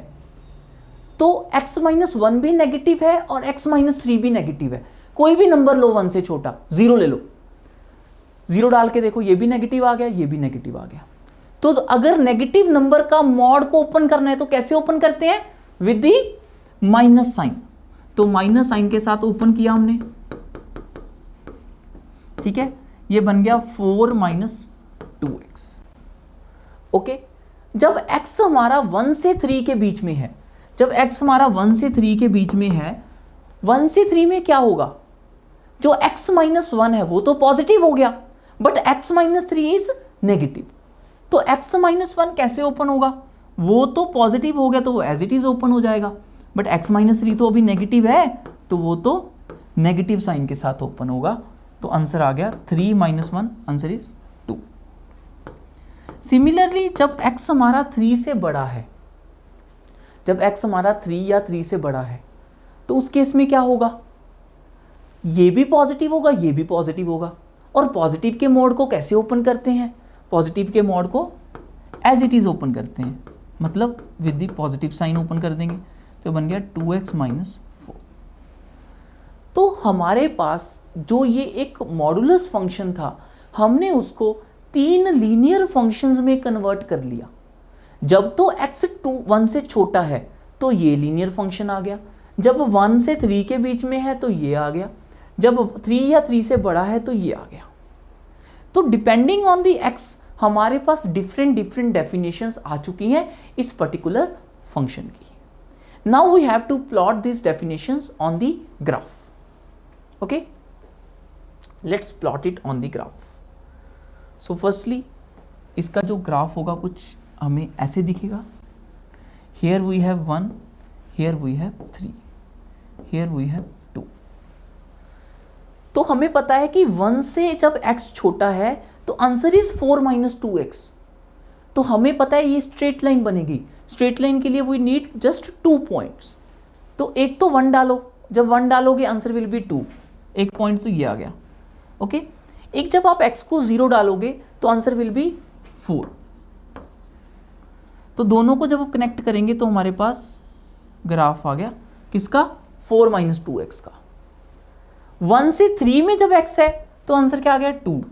तो x-1 भी नेगेटिव है और x-3 भी नेगेटिव है। कोई भी नंबर लो 1 से छोटा, 0 ले लो, 0 डाल के देखो, ये भी नेगेटिव आ गया, ये भी नेगेटिव आ गया। तो अगर नेगेटिव नंबर का मॉड को ओपन करना है तो कैसे ओपन करते हैं? With the minus sign. तो माइनस साइन के साथ ओपन किया हमने, ठीक है, ये बन गया 4 - 2x। ओके, जब x हमारा 1 से 3 के बीच में है, जब x हमारा 1 से 3 के बीच में है, 1 से 3 में क्या होगा? जो x-1 है वो तो पॉजिटिव हो गया, बट x-3 इज नेगेटिव। तो x-1 कैसे ओपन होगा? वो तो पॉजिटिव हो गया तो वो एज इट इज ओपन हो जाएगा, बट x-3 तो अभी नेगेटिव है, तो वो तो नेगेटिव साइन के साथ ओपन होगा। तो आंसर आ गया 3 - 1, आंसर इज 2। सिमिलरली जब x हमारा 3 से बड़ा है, जब x हमारा 3 या 3 से बड़ा है, तो उस केस में क्या होगा? ये भी पॉजिटिव होगा, ये भी पॉजिटिव होगा। और पॉजिटिव के मोड को कैसे ओपन करते हैं? पॉजिटिव के मोड को एज इट इज ओपन करते हैं, मतलब with the positive sign open कर देंगे। तो बन गया 2x - 4। तो हमारे पास जो ये एक मॉडुलस फंक्शन था, हमने उसको 3 लीनियर फंक्शंस में कन्वर्ट कर लिया। जब तो x 1 से छोटा है तो ये लीनियर फंक्शन आ गया, जब 1 से 3 के बीच में है तो ये आ गया, जब 3 या 3 से बड़ा है तो ये आ गया। तो डिपेंडिंग ऑन दी x हमारे पास डिफरेंट डेफिनेशंस आ चुकी हैं इस पर्टिकुलर फंक्शन की। Now we have to plot this definitions on the graph. Okay, let's plot it on the graph. So firstly इसका जो ग्राफ होगा कुछ हमें ऐसे दिखेगा। Here we have 1, here we have 3, here we have 2। तो हमें पता है कि 1 से जब x छोटा है तो आंसर इज 4 - 2x। तो हमें पता है ये स्ट्रेट लाइन बनेगी। स्ट्रेट लाइन के लिए वी नीड जस्ट 2 पॉइंट्स। तो एक तो 1 डालो, जब 1 डालोगे आंसर विल बी 2, एक पॉइंट तो ये आ गया। ओके, एक जब आप x को 0 डालोगे तो आंसर विल बी 4। तो दोनों को जब आप कनेक्ट करेंगे तो हमारे पास ग्राफ आ गया किसका? 4 - 2x का। 1 से 3 में जब x है तो आंसर क्या आ गया? 2।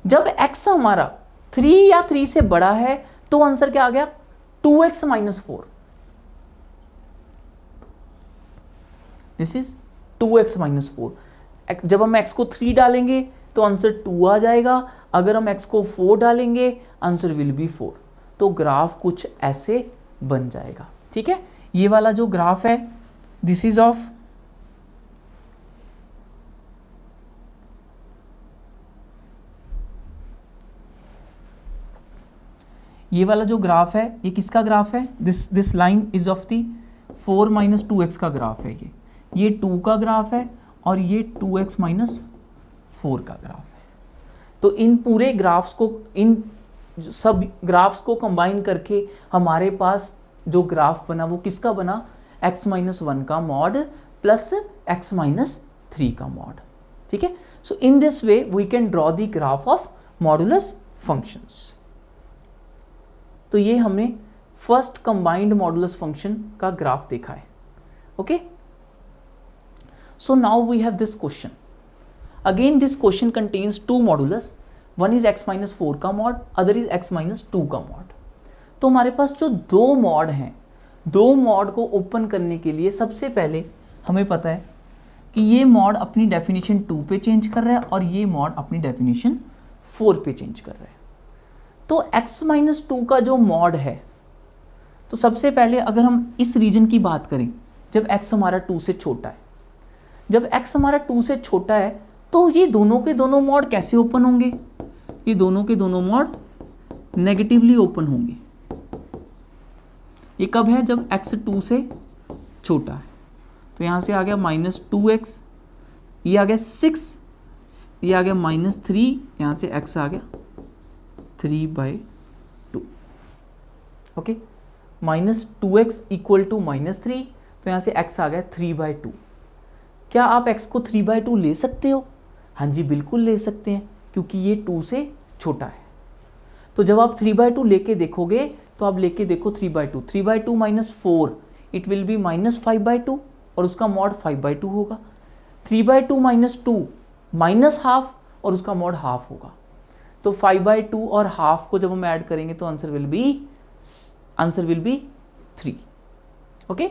जब x हमारा 3 या 3 से बड़ा है तो आंसर क्या आ गया? 2x - 4। This is 2x - 4। जब हम x को 3 डालेंगे तो आंसर 2 आ जाएगा, अगर हम x को 4 डालेंगे आंसर विल बी 4। तो ग्राफ कुछ ऐसे बन जाएगा। ठीक है, ये वाला जो ग्राफ है दिस इज ऑफ ये वाला जो ग्राफ है ये किसका ग्राफ है? This line is of the 4 - 2x का ग्राफ है। ये 2 का ग्राफ है और ये 2x - 4 का ग्राफ है। तो इन पूरे ग्राफ्स को, इन सब ग्राफ्स को कंबाइन करके हमारे पास जो ग्राफ बना वो किसका बना? x - 1 का मॉड प्लस x - 3 का मॉड। ठीक है, so in this way we can draw the graph of modulus functions. तो ये हमने फर्स्ट कंबाइंड मॉडुलस फंक्शन का ग्राफ देखा है। Okay, so now we have this question. Again this question contains 2 modulus, one is x - 4 का mod, other is x - 2 का mod. तो हमारे पास जो 2 मॉड हैं, 2 मॉड को ओपन करने के लिए सबसे पहले हमें पता है कि ये मॉड अपनी डेफिनेशन 2 पे चेंज कर रहा है और ये मॉड अपनी डेफिनेशन 4 पे चेंज कर रहा है। तो x - 2 का जो मॉड है, तो सबसे पहले अगर हम इस रीजन की बात करें जब x हमारा 2 से छोटा है, जब x हमारा 2 से छोटा है तो ये दोनों के दोनों मॉड कैसे ओपन होंगे? ये दोनों के दोनों मॉड नेगेटिवली ओपन होंगे। ये कब है? जब x 2 से छोटा है। तो यहाँ से आ गया -2x, ये आ गया 6, ये आ गया -3, यहाँ से x आ गया 3/2। ओके, -2x इक्वल टू -3, तो यहाँ से x आ गया 3/2। क्या आप x को 3/2 ले सकते हो? हाँ जी, बिल्कुल ले सकते हैं, क्योंकि ये 2 से छोटा है। तो जब आप 3/2 लेके देखोगे तो आप लेके देखो 3/2, 3/2 minus 4 it will B minus 5/2 और उसका मॉड 5/2 होगा। 3/2 माइनस 2 माइनस हाफ और उसका मॉड हाफ होगा। तो 5/2 और हाफ को जब हम ऐड करेंगे तो answer will be 3। Okay,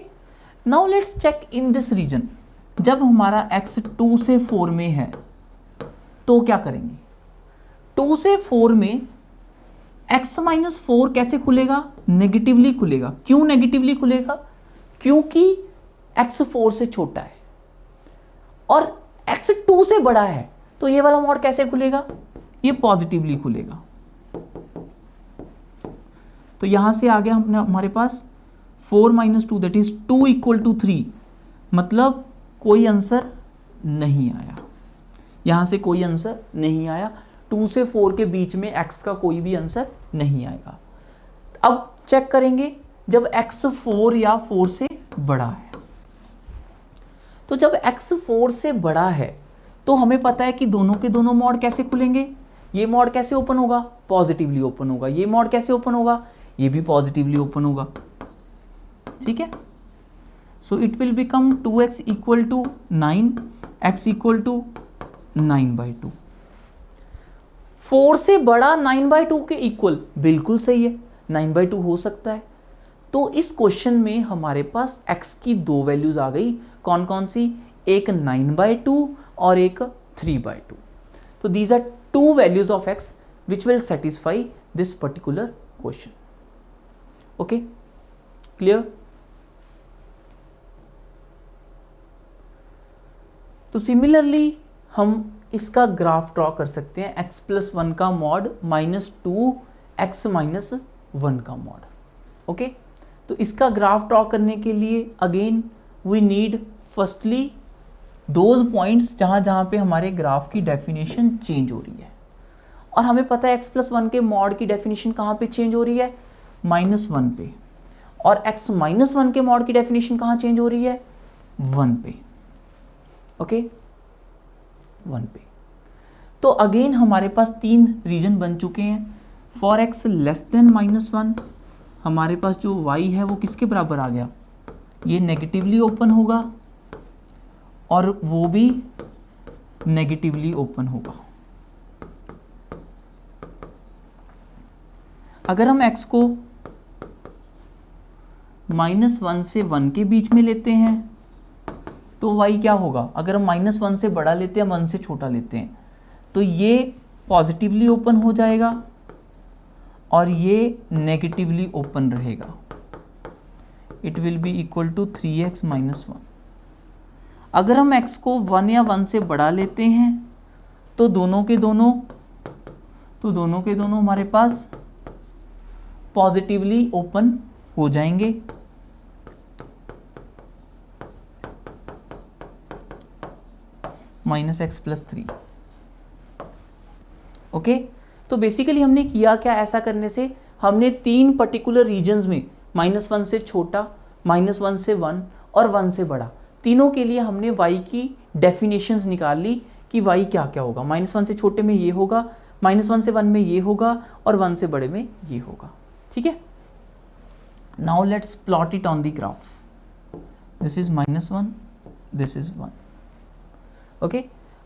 now let's check in this region. जब हमारा x 2 से 4 में है तो क्या करेंगे? 2 से 4 में x माइनस 4 कैसे खुलेगा? नेगेटिवली खुलेगा। क्यों नेगेटिवली खुलेगा? क्योंकि x 4 से छोटा है और x 2 से बड़ा है, तो ये वाला मॉड कैसे खुलेगा? ये पॉजिटिवली खुलेगा। तो यहां से आ गया हमारे पास 4 minus 2 that is 2 equal to 3, मतलब कोई आंसर नहीं आया। यहां से कोई आंसर नहीं आया। 2 से 4 के बीच में x का कोई भी आंसर नहीं आएगा। अब चेक करेंगे जब x 4 या 4 से बड़ा है। तो जब x 4 से बड़ा है तो हमें पता है कि दोनों के दोनों मॉड कैसे खुलेंगे। ये मॉड कैसे ओपन होगा? पॉजिटिवली ओपन होगा। ये मॉड कैसे ओपन होगा? ये भी पॉजिटिवली ओपन होगा। ठीक है, so it will become 2x equal to 9, x equal to 9/2। 4 से बड़ा 9/2 के इक्वल, बिल्कुल सही है, 9/2 हो सकता है। तो इस क्वेश्चन में हमारे पास x की दो वैल्यूज आ गई। कौन कौन सी? एक 9/2 और एक 3/2। तो these are two values of x which will satisfy this particular question. Okay, clear? तो सिमिलरली हम इसका ग्राफ ड्रॉ कर सकते हैं, x प्लस 1 का मॉड माइनस 2x माइनस 1 का मॉड। ओके, तो इसका ग्राफ ड्रॉ करने के लिए again we need firstly those points जहां जहां पे हमारे ग्राफ की डेफिनेशन चेंज हो रही है। और हमें पता है x प्लस 1 के मॉड की डेफिनेशन कहां पे चेंज हो रही है? -1 पे। और x माइनस 1 के मॉड की डेफिनेशन कहां चेंज हो रही है? 1 पे। ओके, 1 पे। तो अगेन हमारे पास 3 रीजन बन चुके हैं। फॉर x लेस देन -1 हमारे पास जो y है वो किसके बराबर आ गया? ये नेगेटिवली ओपन होगा और वो भी नेगेटिवली ओपन होगा। अगर हम x को -1 से 1 के बीच में लेते हैं तो y क्या होगा? अगर हम -1 से बड़ा लेते हैं, 1 से छोटा लेते हैं, तो ये पॉजिटिवली ओपन हो जाएगा और ये नेगेटिवली ओपन रहेगा। It will be equal to 3x minus 1। अगर हम x को 1 या 1 से बड़ा लेते हैं तो दोनों के दोनों हमारे पास पॉजिटिवली ओपन हो जाएंगे। -x plus 3। ओके, तो बेसिकली हमने किया क्या? ऐसा करने से हमने 3 पर्टिकुलर रीजन्स में -1 से छोटा, -1 से 1 और 1 से बड़ा, तीनों के लिए हमने y की डेफिनेशंस निकाल ली कि y क्या क्या होगा। -1 से छोटे में ये होगा, -1 से 1 में ये होगा और 1 से बड़े में ये होगा। ठीक है, now let's plot it on the graph. This is -1, this is 1। Okay,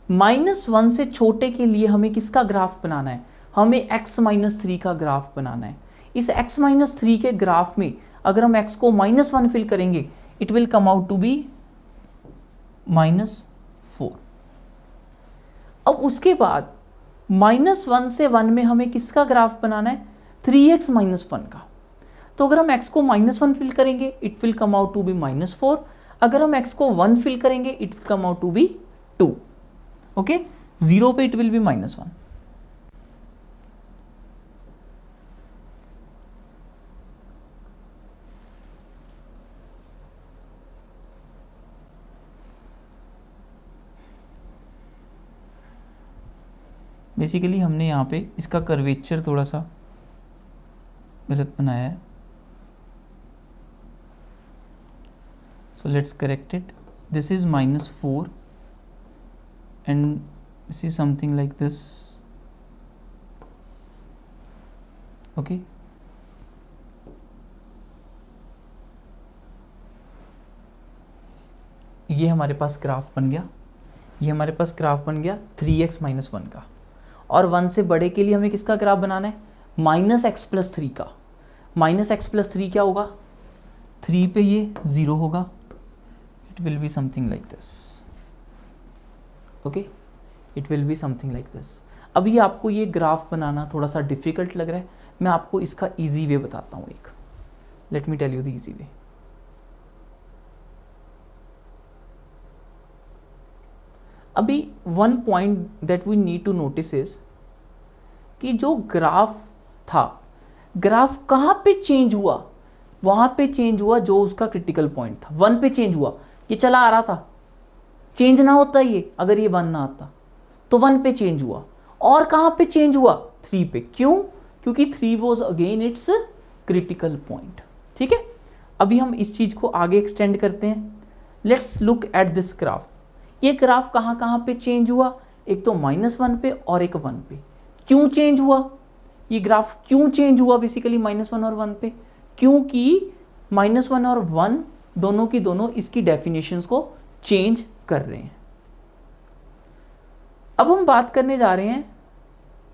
-1 से छोटे के लिए हमें किसका ग्राफ बनाना है? हमें x-3 का ग्राफ बनाना है। इस x-3 के ग्राफ में अगर हम x को -1 फिल करेंगे, it will come out to be -4। अब उसके बाद -1 से 1 में हमें किसका ग्राफ बनाना है? 3x माइनस 1 का। तो अगर हम x को -1 फिल करेंगे, it will come out to be -4। अगर हम x को 1 फिल करेंगे, it will come out to be 2। Okay, 0 पे इट विल बी -1। बेसिकली हमने यहाँ पे इसका कर्वेचर थोड़ा सा गलत बनाया है, so let's correct it. This is -4 and this is something like this. Okay, ये हमारे पास ग्राफ बन गया, ये हमारे पास ग्राफ बन गया 3x माइनस 1 का, और 1 से बड़े के लिए हमें किसका ग्राफ बनाना है, माइनस एक्स प्लस 3 का। माइनस एक्स प्लस 3 क्या होगा, 3 पे ये 0 होगा, it will be something like this, okay, it will be something like this. अभी आपको ये ग्राफ बनाना थोड़ा सा डिफिकल्ट लग रहा है, मैं आपको इसका ईजी वे बताता हूँ एक, let me tell you the easy way. अभी one point that we need to notice is कि जो ग्राफ था, ग्राफ कहाँ पे चेंज हुआ, वहाँ पे चेंज हुआ जो उसका क्रिटिकल पॉइंट था, 1 पे चेंज हुआ। ये चला आ रहा था, चेंज ना होता ये, अगर ये 1 ना आता तो 1 पे चेंज हुआ। और कहाँ पे चेंज हुआ, 3 पे। क्यों, क्योंकि 3 was again it's critical point. ठीक है, अभी हम इस चीज़ को आगे एक्सटेंड करते हैं। Let's look at this graph. ये ग्राफ कहाँ कहाँ पे चेंज हुआ, एक तो -1 पे और एक 1 पे। क्यों चेंज हुआ, ये ग्राफ क्यों चेंज हुआ बेसिकली -1 और 1 पे, क्योंकि -1 और 1 दोनों की दोनों इसकी डेफिनेशंस को चेंज कर रहे हैं। अब हम बात करने जा रहे हैं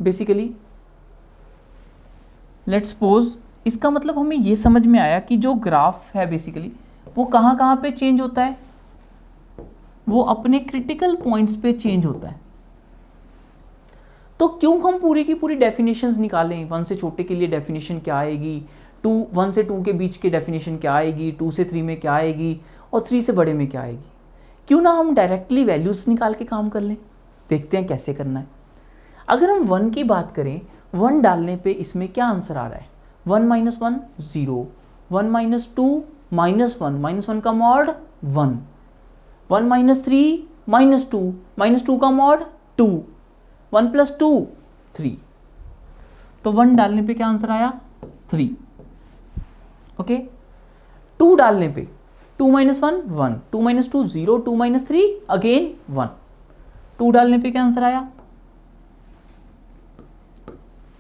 बेसिकली, लेट्स सपोज, इसका मतलब हमें ये समझ में आया कि जो ग्राफ है बेसिकली वो कहाँ कहाँ पे चेंज होता है, वो अपने क्रिटिकल पॉइंट्स पे चेंज होता है। तो क्यों हम पूरी की पूरी डेफिनेशंस निकालें, 1 से छोटे के लिए डेफिनेशन क्या आएगी, 1 से 2 के बीच की डेफिनेशन क्या आएगी, 2 से 3 में क्या आएगी, और 3 से बड़े में क्या आएगी। क्यों ना हम डायरेक्टली वैल्यूज निकाल के काम कर लें, देखते हैं कैसे करना है। अगर हम 1 की बात करें, 1 डालने पे इसमें क्या आंसर आ रहा है, 1 - 1 0, 1 - 2 -1, -1 का मॉड 1, 1 - 3 -2, -2 का मॉड 2, 1 + 2 3। तो 1 डालने पे क्या आंसर आया, 3। ओके, 2 डालने पे 2 - 1 1, 2 - 2 0, 2 - 3 अगेन 1। 2 डालने पे क्या आंसर आया,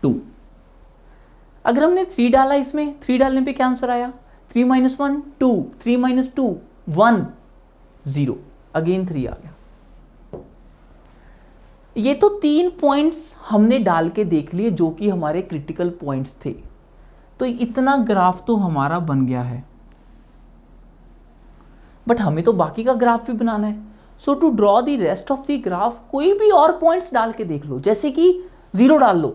2। अगर हमने 3 डाला इसमें, 3 डालने पे क्या आंसर आया, 3 - 1 2, 3 - 2 1 0, अगेन 3 आ गया। ये तो 3 पॉइंट्स हमने डाल के देख लिए जो कि हमारे क्रिटिकल पॉइंट्स थे। तो इतना ग्राफ तो हमारा बन गया है, बट हमें तो बाकी का ग्राफ भी बनाना है। So to draw the rest of the graph, कोई भी और पॉइंट्स डाल के देख लो, जैसे कि 0 डाल लो,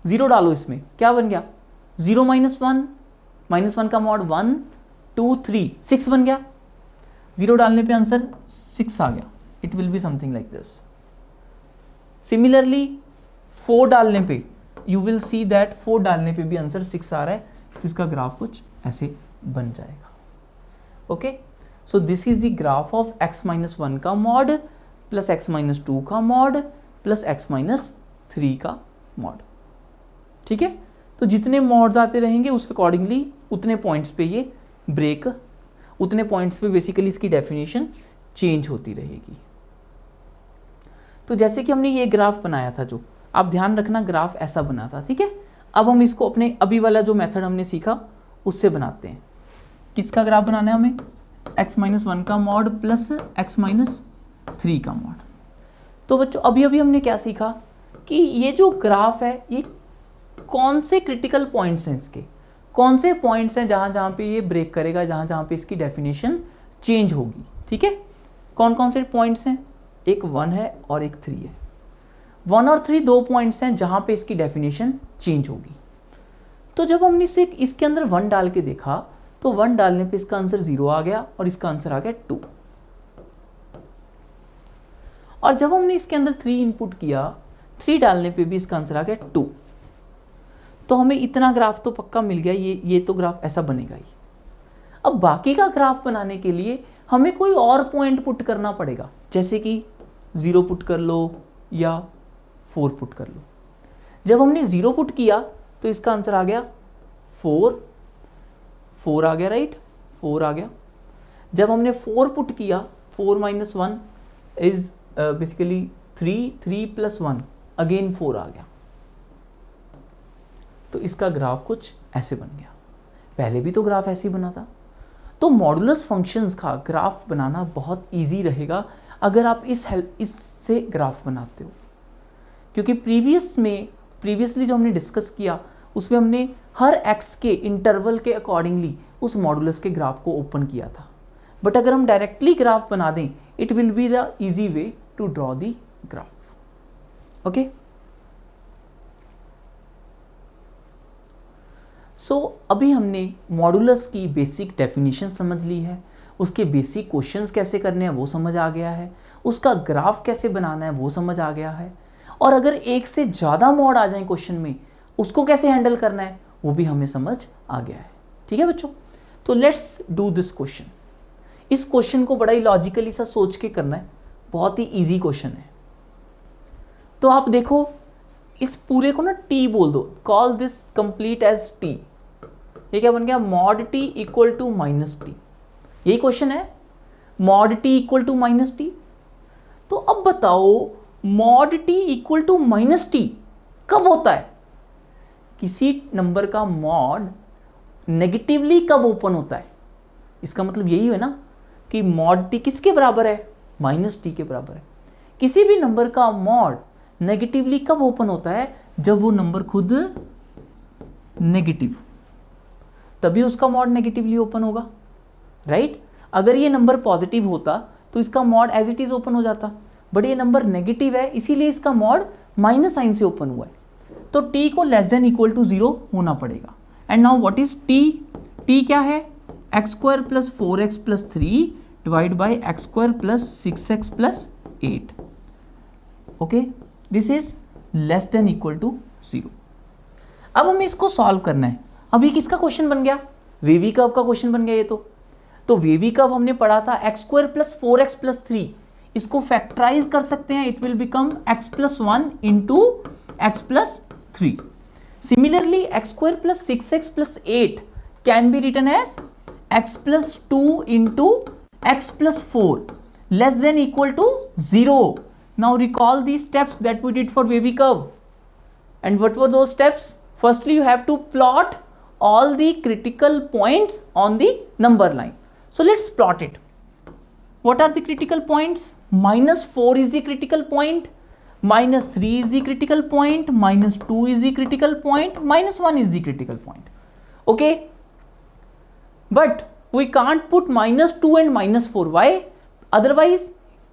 0 डालो, इसमें क्या बन गया, 0 - 1, -1 का मॉड 1 2 3 6 बन गया। 0 डालने पे आंसर 6 आ गया, it will be something like this. Similarly 4 डालने पे यू विल सी दैट 4 डालने पे भी आंसर 6 आ रहा है, तो इसका ग्राफ कुछ ऐसे बन जाएगा। Okay, so this is the graph of x - 1 का मॉड प्लस x - 2 का मॉड प्लस x - 3 का मॉड। ठीक है, तो जितने मॉड्स आते रहेंगे उसके अकॉर्डिंगली उतने पॉइंट्स पे ये ब्रेक, उतने पॉइंट्स पे बेसिकली इसकी डेफिनेशन चेंज होती रहेगी। तो जैसे कि हमने ये ग्राफ बनाया था, जो आप ध्यान रखना ग्राफ ऐसा बना था। ठीक है, अब हम इसको अपने अभी वाला जो मेथड हमने सीखा उससे बनाते हैं। किसका ग्राफ बनाना है हमें, x - 1 का मॉड प्लस x - 3 का मॉड। तो बच्चों अभी अभी हमने क्या सीखा कि ये जो ग्राफ है ये कौन से क्रिटिकल पॉइंट्स हैं, इसके कौन से पॉइंट्स हैं जहाँ जहाँ पे ये ब्रेक करेगा, जहाँ जहाँ पे इसकी डेफिनेशन चेंज होगी। ठीक है, कौन कौन से पॉइंट्स हैं, एक 1 है और एक 3 है। 1 और 3 2 पॉइंट्स हैं जहाँ पे इसकी डेफिनेशन चेंज होगी। तो जब हमने इसे इसके अंदर 1 डाल के देखा तो 1 डालने पे इसका आंसर 0 आ गया और इसका आंसर आ गया 2। और जब हमने इसके अंदर 3 इनपुट किया, 3 डालने पे भी इसका आंसर आ गया 2। तो हमें इतना ग्राफ तो पक्का मिल गया, ये तो ग्राफ ऐसा बनेगा ही। अब बाकी का ग्राफ बनाने के लिए हमें कोई और पॉइंट पुट करना पड़ेगा, जैसे कि 0 पुट कर लो या 4 पुट कर लो। जब हमने 0 पुट किया तो इसका आंसर आ गया 4 आ गया, राइट, 4 आ गया। जब हमने 4 पुट किया, 4 - 1 इज बेसिकली 3, 3 + 1 अगेन 4 आ गया। तो इसका ग्राफ कुछ ऐसे बन गया। पहले भी तो ग्राफ ऐसे ही बना था। तो मॉडुलस फंक्शंस का ग्राफ बनाना बहुत इजी रहेगा अगर आप इससे ग्राफ बनाते हो, क्योंकि प्रीवियसली जो हमने डिस्कस किया उसमें हमने हर एक्स के इंटरवल के अकॉर्डिंगली उस मॉडुलस के ग्राफ को ओपन किया था। बट अगर हम डायरेक्टली ग्राफ बना दें, it will be the easy way to draw the graph. Okay, so अभी हमने मॉडुलस की बेसिक डेफिनेशन समझ ली है, उसके बेसिक क्वेश्चंस कैसे करने हैं वो समझ आ गया है, उसका ग्राफ कैसे बनाना है वो समझ आ गया है, और अगर एक से ज़्यादा मॉड आ जाए क्वेश्चन में उसको कैसे हैंडल करना है वो भी हमें समझ आ गया है। ठीक है बच्चों, तो लेट्स डू दिस क्वेश्चन। इस क्वेश्चन को बड़ा ही लॉजिकली सा सोच के करना है, बहुत ही इजी क्वेश्चन है। तो आप देखो, इस पूरे को ना टी बोल दो, call this complete as t. ये क्या बन गया, mod t equal to minus t. यही क्वेश्चन है, mod t equal to minus t. तो अब बताओ mod t equal to minus t कब होता है? किसी नंबर का मॉड नेगेटिवली कब ओपन होता है? इसका मतलब यही है ना कि मॉड टी किसके बराबर है, माइनस टी के बराबर है। किसी भी नंबर का मॉड नेगेटिवली कब ओपन होता है? जब वो नंबर खुद नेगेटिव, तभी उसका मॉड नेगेटिवली ओपन होगा, राइट? अगर ये नंबर पॉजिटिव होता तो इसका mod as it is open हो जाता, बट ये नंबर नेगेटिव है इसीलिए इसका मॉड माइनस साइन से ओपन हुआ है। तो t को लेस देन इक्वल टू 0 होना पड़ेगा। And now what is t? t क्या है? X square plus 4x plus 3 divide by x square plus 6x plus 8। Okay, this is less than equal to 0। अब हमें इसको सॉल्व करना है। अभी किसका क्वेश्चन बन गया? वेवी कर्व का क्वेश्चन बन गया ये तो वेवी कर्व हमने पढ़ा था x square plus 4x plus 3, इसको फैक्टराइज कर सकते हैं, it will become x plus 1 into x plus 3। Similarly x square plus 6x plus 8 can be written as x plus 2 into x plus 4 less than equal to 0। Now recall these steps that we did for wavy curve. And what were those steps? Firstly, you have to plot all the critical points on the number line. So let's plot it. What are the critical points? Minus 4 is the critical point, minus 3 is the critical point, minus 2 is the critical point, minus 1 is the critical point. Okay? But we can't put minus 2 and minus 4. Why? Otherwise,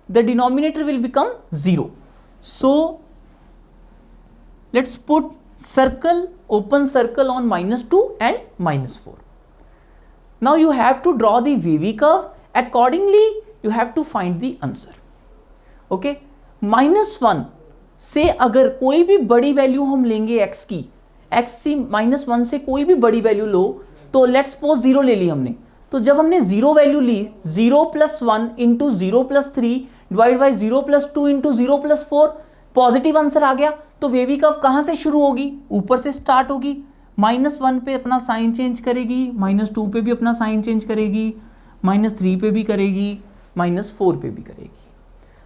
the denominator will become 0. So let's put circle, open circle on minus 2 and minus 4. Now you have to draw the wavy curve. Accordingly, you have to find the answer. Okay, minus 1 से अगर कोई भी बड़ी value हम लेंगे x की, x से minus 1 से कोई भी बड़ी वैल्यू लो, तो लेट्स सपोज 0 ले ली हमने। तो जब हमने 0 वैल्यू ली, 0 plus 1 into 0 plus 3 divide by 0 plus 2 into 0 plus 4, positive answer आ गया। तो वेवी कर्व कहाँ से शुरू होगी? ऊपर से स्टार्ट होगी, माइनस 1 पे अपना साइन चेंज करेगी, माइनस 2 पे भी अपना साइन चेंज करेगी, माइनस 3 पे भी करेगी, माइनस 4 पे भी करेगी।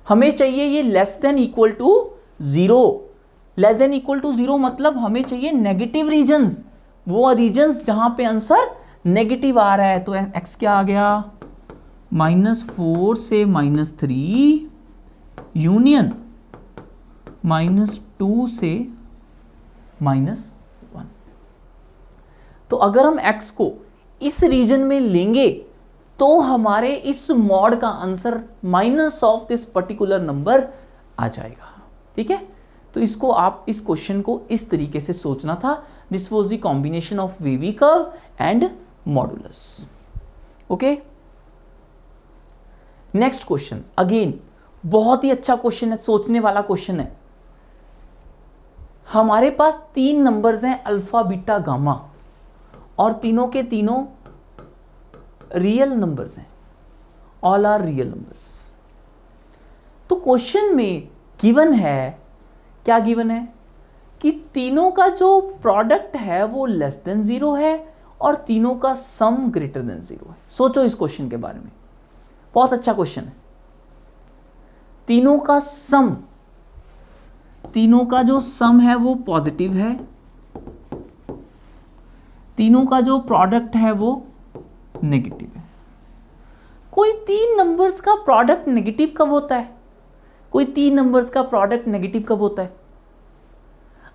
हमें चाहिए ये less than equal to 0। Less than equal to 0 मतलब हमें चाहिए नेगेटिव रीजन्स, वो रीजन्स जहां पे आंसर नेगेटिव आ रहा है। तो x क्या आ गया? माइनस 4 से माइनस 3 यूनियन माइनस 2 से माइनस 1। तो अगर हम x को इस रीजन में लेंगे तो हमारे इस मॉड का answer minus of this particular number आ जाएगा। ठीक है, तो इसको आप इस क्वेश्चन को इस तरीके से सोचना था। This was the combination of wavy curve and modulus. Okay, next question, again बहुत ही अच्छा क्वेश्चन है, सोचने वाला क्वेश्चन है। हमारे पास 3 नंबर्स हैं अल्फा बीटा गामा, और तीनों के तीनों रियल नंबर्स हैं, ऑल आर रियल नंबर्स। तो क्वेश्चन में गिवन है, क्या गिवन है? कि तीनों का जो प्रोडक्ट है वो लेस देन 0 है और तीनों का सम ग्रेटर देन 0 है। सोचो इस क्वेश्चन के बारे में, बहुत अच्छा क्वेश्चन है। तीनों का सम, तीनों का जो सम है वो पॉजिटिव है, तीनों का जो प्रोडक्ट है वो नेगेटिव है। कोई तीन नंबर्स का प्रोडक्ट नेगेटिव कब होता है? कोई तीन नंबर्स का प्रोडक्ट नेगेटिव कब होता है?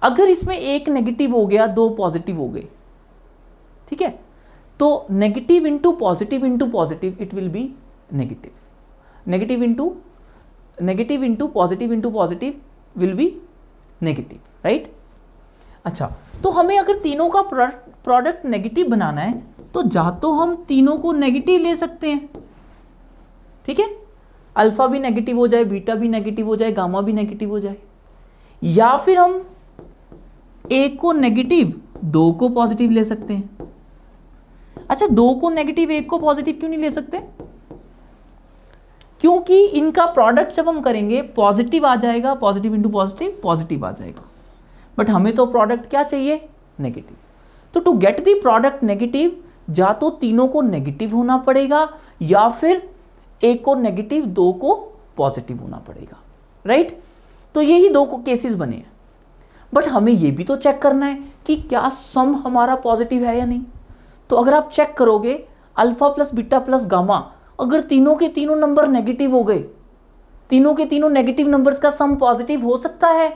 अगर इसमें एक नेगेटिव हो गया, दो पॉजिटिव हो गए, ठीक है, तो negative into positive it will B negative, negative into positive will be negative, right? अच्छा, तो हमें अगर तीनों का प्रोडक्ट नेगेटिव बनाना है तो या तो हम तीनों को नेगेटिव ले सकते हैं, ठीक है, अल्फा भी नेगेटिव हो जाए, बीटा भी नेगेटिव हो जाए, गामा भी नेगेटिव हो जाए, या फिर हम एक को नेगेटिव, दो को पॉजिटिव ले सकते हैं। अच्छा, दो को नेगेटिव, एक को पॉजिटिव क्यों नहीं ले सकते? क्योंकि इनका प्रोडक्ट जब हम करेंगे पॉजिटिव आ जाएगा, पॉजिटिव इंटू पॉजिटिव आ जाएगा, बट हमें तो प्रोडक्ट क्या चाहिए? नेगेटिव। तो to get the product negative या तो तीनों को नेगेटिव होना पड़ेगा या फिर एक को नेगेटिव, दो को पॉजिटिव होना पड़ेगा, राइट? तो यही दो केसेस बने हैं, बट हमें यह भी तो चेक करना है कि क्या सम हमारा पॉजिटिव है या नहीं। तो अगर आप चेक करोगे alpha plus beta plus gamma, अगर तीनों के तीनों नंबर नेगेटिव हो गए, तीनों के तीनों नेगेटिव नंबर्स का सम पॉजिटिव हो सकता है?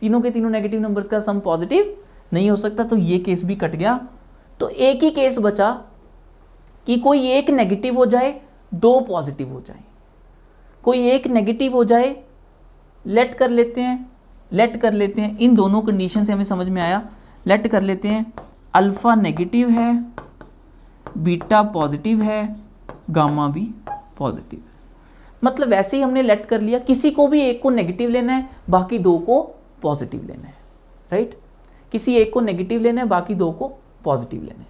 तीनों के तीनों नेगेटिव नंबर्स का सम पॉजिटिव नहीं हो सकता, तो ये केस भी कट गया। तो एक ही केस बचा कि कोई एक नेगेटिव हो जाए, दो पॉजिटिव हो जाए, कोई एक नेगेटिव हो जाए, लेट कर लेते हैं इन दोनों कंडीशन से हमें समझ में आया, लेट कर लेते हैं अल्फा नेगेटिव है, बीटा पॉजिटिव है, गामा भी पॉजिटिव है। मतलब वैसे ही हमने लेट कर लिया, किसी को भी एक को नेगेटिव लेना है, बाकी दो को पॉजिटिव लेना है, राइट? किसी एक को नेगेटिव लेना है, बाकी दो को पॉजिटिव लेना है।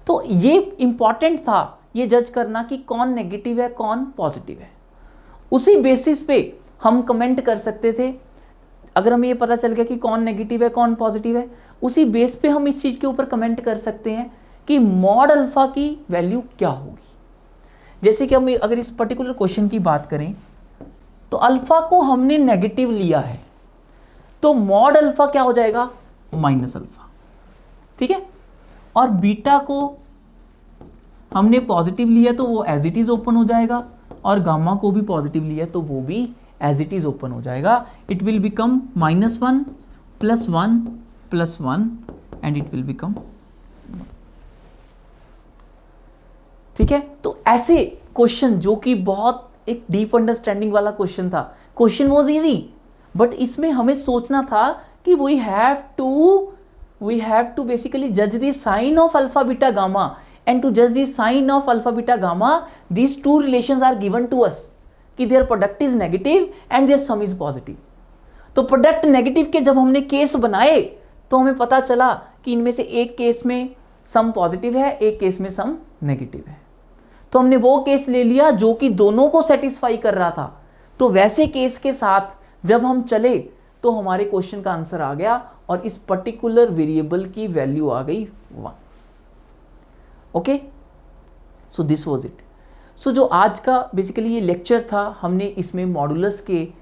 तो ये इंपॉर्टेंट था ये जज करना कि कौन नेगेटिव है, कौन पॉजिटिव है। उसी बेसिस पे हम कमेंट कर सकते थे। अगर हमें ये पता चल गया कि कौन नेगेटिव है, कौन पॉजिटिव है, उसी बेस पे हम इस चीज के ऊपर कमेंट कर सकते हैं कि मॉड अल्फा की वैल्यू क्या होगी। जैसे कि हम अगर इस पर्टिकुलर क्वेश्चन की बात करें तो अल्फा को हमने नेगेटिव लिया है, तो मॉड अल्फा क्या हो जाएगा? माइनस अल्फा, ठीक है। और बीटा को हमने पॉजिटिव लिया तो वो एज इट इज ओपन हो जाएगा, और गामा को भी पॉजिटिव लिया तो वो भी एज इट इज ओपन हो जाएगा। It will become -1 + 1 + 1 and it will become, ठीक है। तो ऐसे क्वेश्चन जो कि बहुत एक डीप अंडरस्टैंडिंग वाला क्वेश्चन था, क्वेश्चन वाज इजी, बट इसमें हमें सोचना था कि वी हैव टू बेसिकली जज the sign of alpha beta gamma, and to judge the sign of alpha beta gamma, these two relations are given to us कि their product is negative and their sum is positive। तो product negative के जब हमने case बनाए तो हमें पता चला कि इनमें से एक केस में सम पॉजिटिव है, एक केस में सम नेगेटिव है, तो हमने वो केस ले लिया जो कि दोनों को सेटिस्फाई कर रहा था। तो वैसे केस के साथ जब हम चले तो हमारे क्वेश्चन का आंसर आ गया और इस पर्टिकुलर वेरिएबल की वैल्यू आ गई 1। Okay, so this was it. So जो आज का बेसिकली ये लेक्चर था, हमने इसमें मॉडुलस के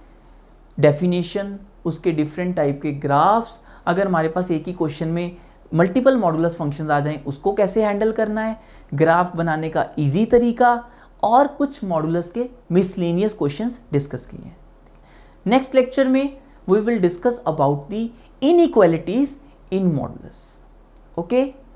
डेफिनेशन, उसके डिफरेंट टाइप के ग्राफ्स, अगर हमारे पास एक ही क्वेश्चन में मल्टीपल मॉडुलस फंक्शंस आ जाएं उसको कैसे हैंडल करना है, ग्राफ बनाने का इजी तरीका, और कुछ मॉडुलस के मिसलेनियस क्वेश्चंस डिस्कस किए हैं। नेक्स्ट लेक्चर में we will discuss about the inequalities in modulus. Okay.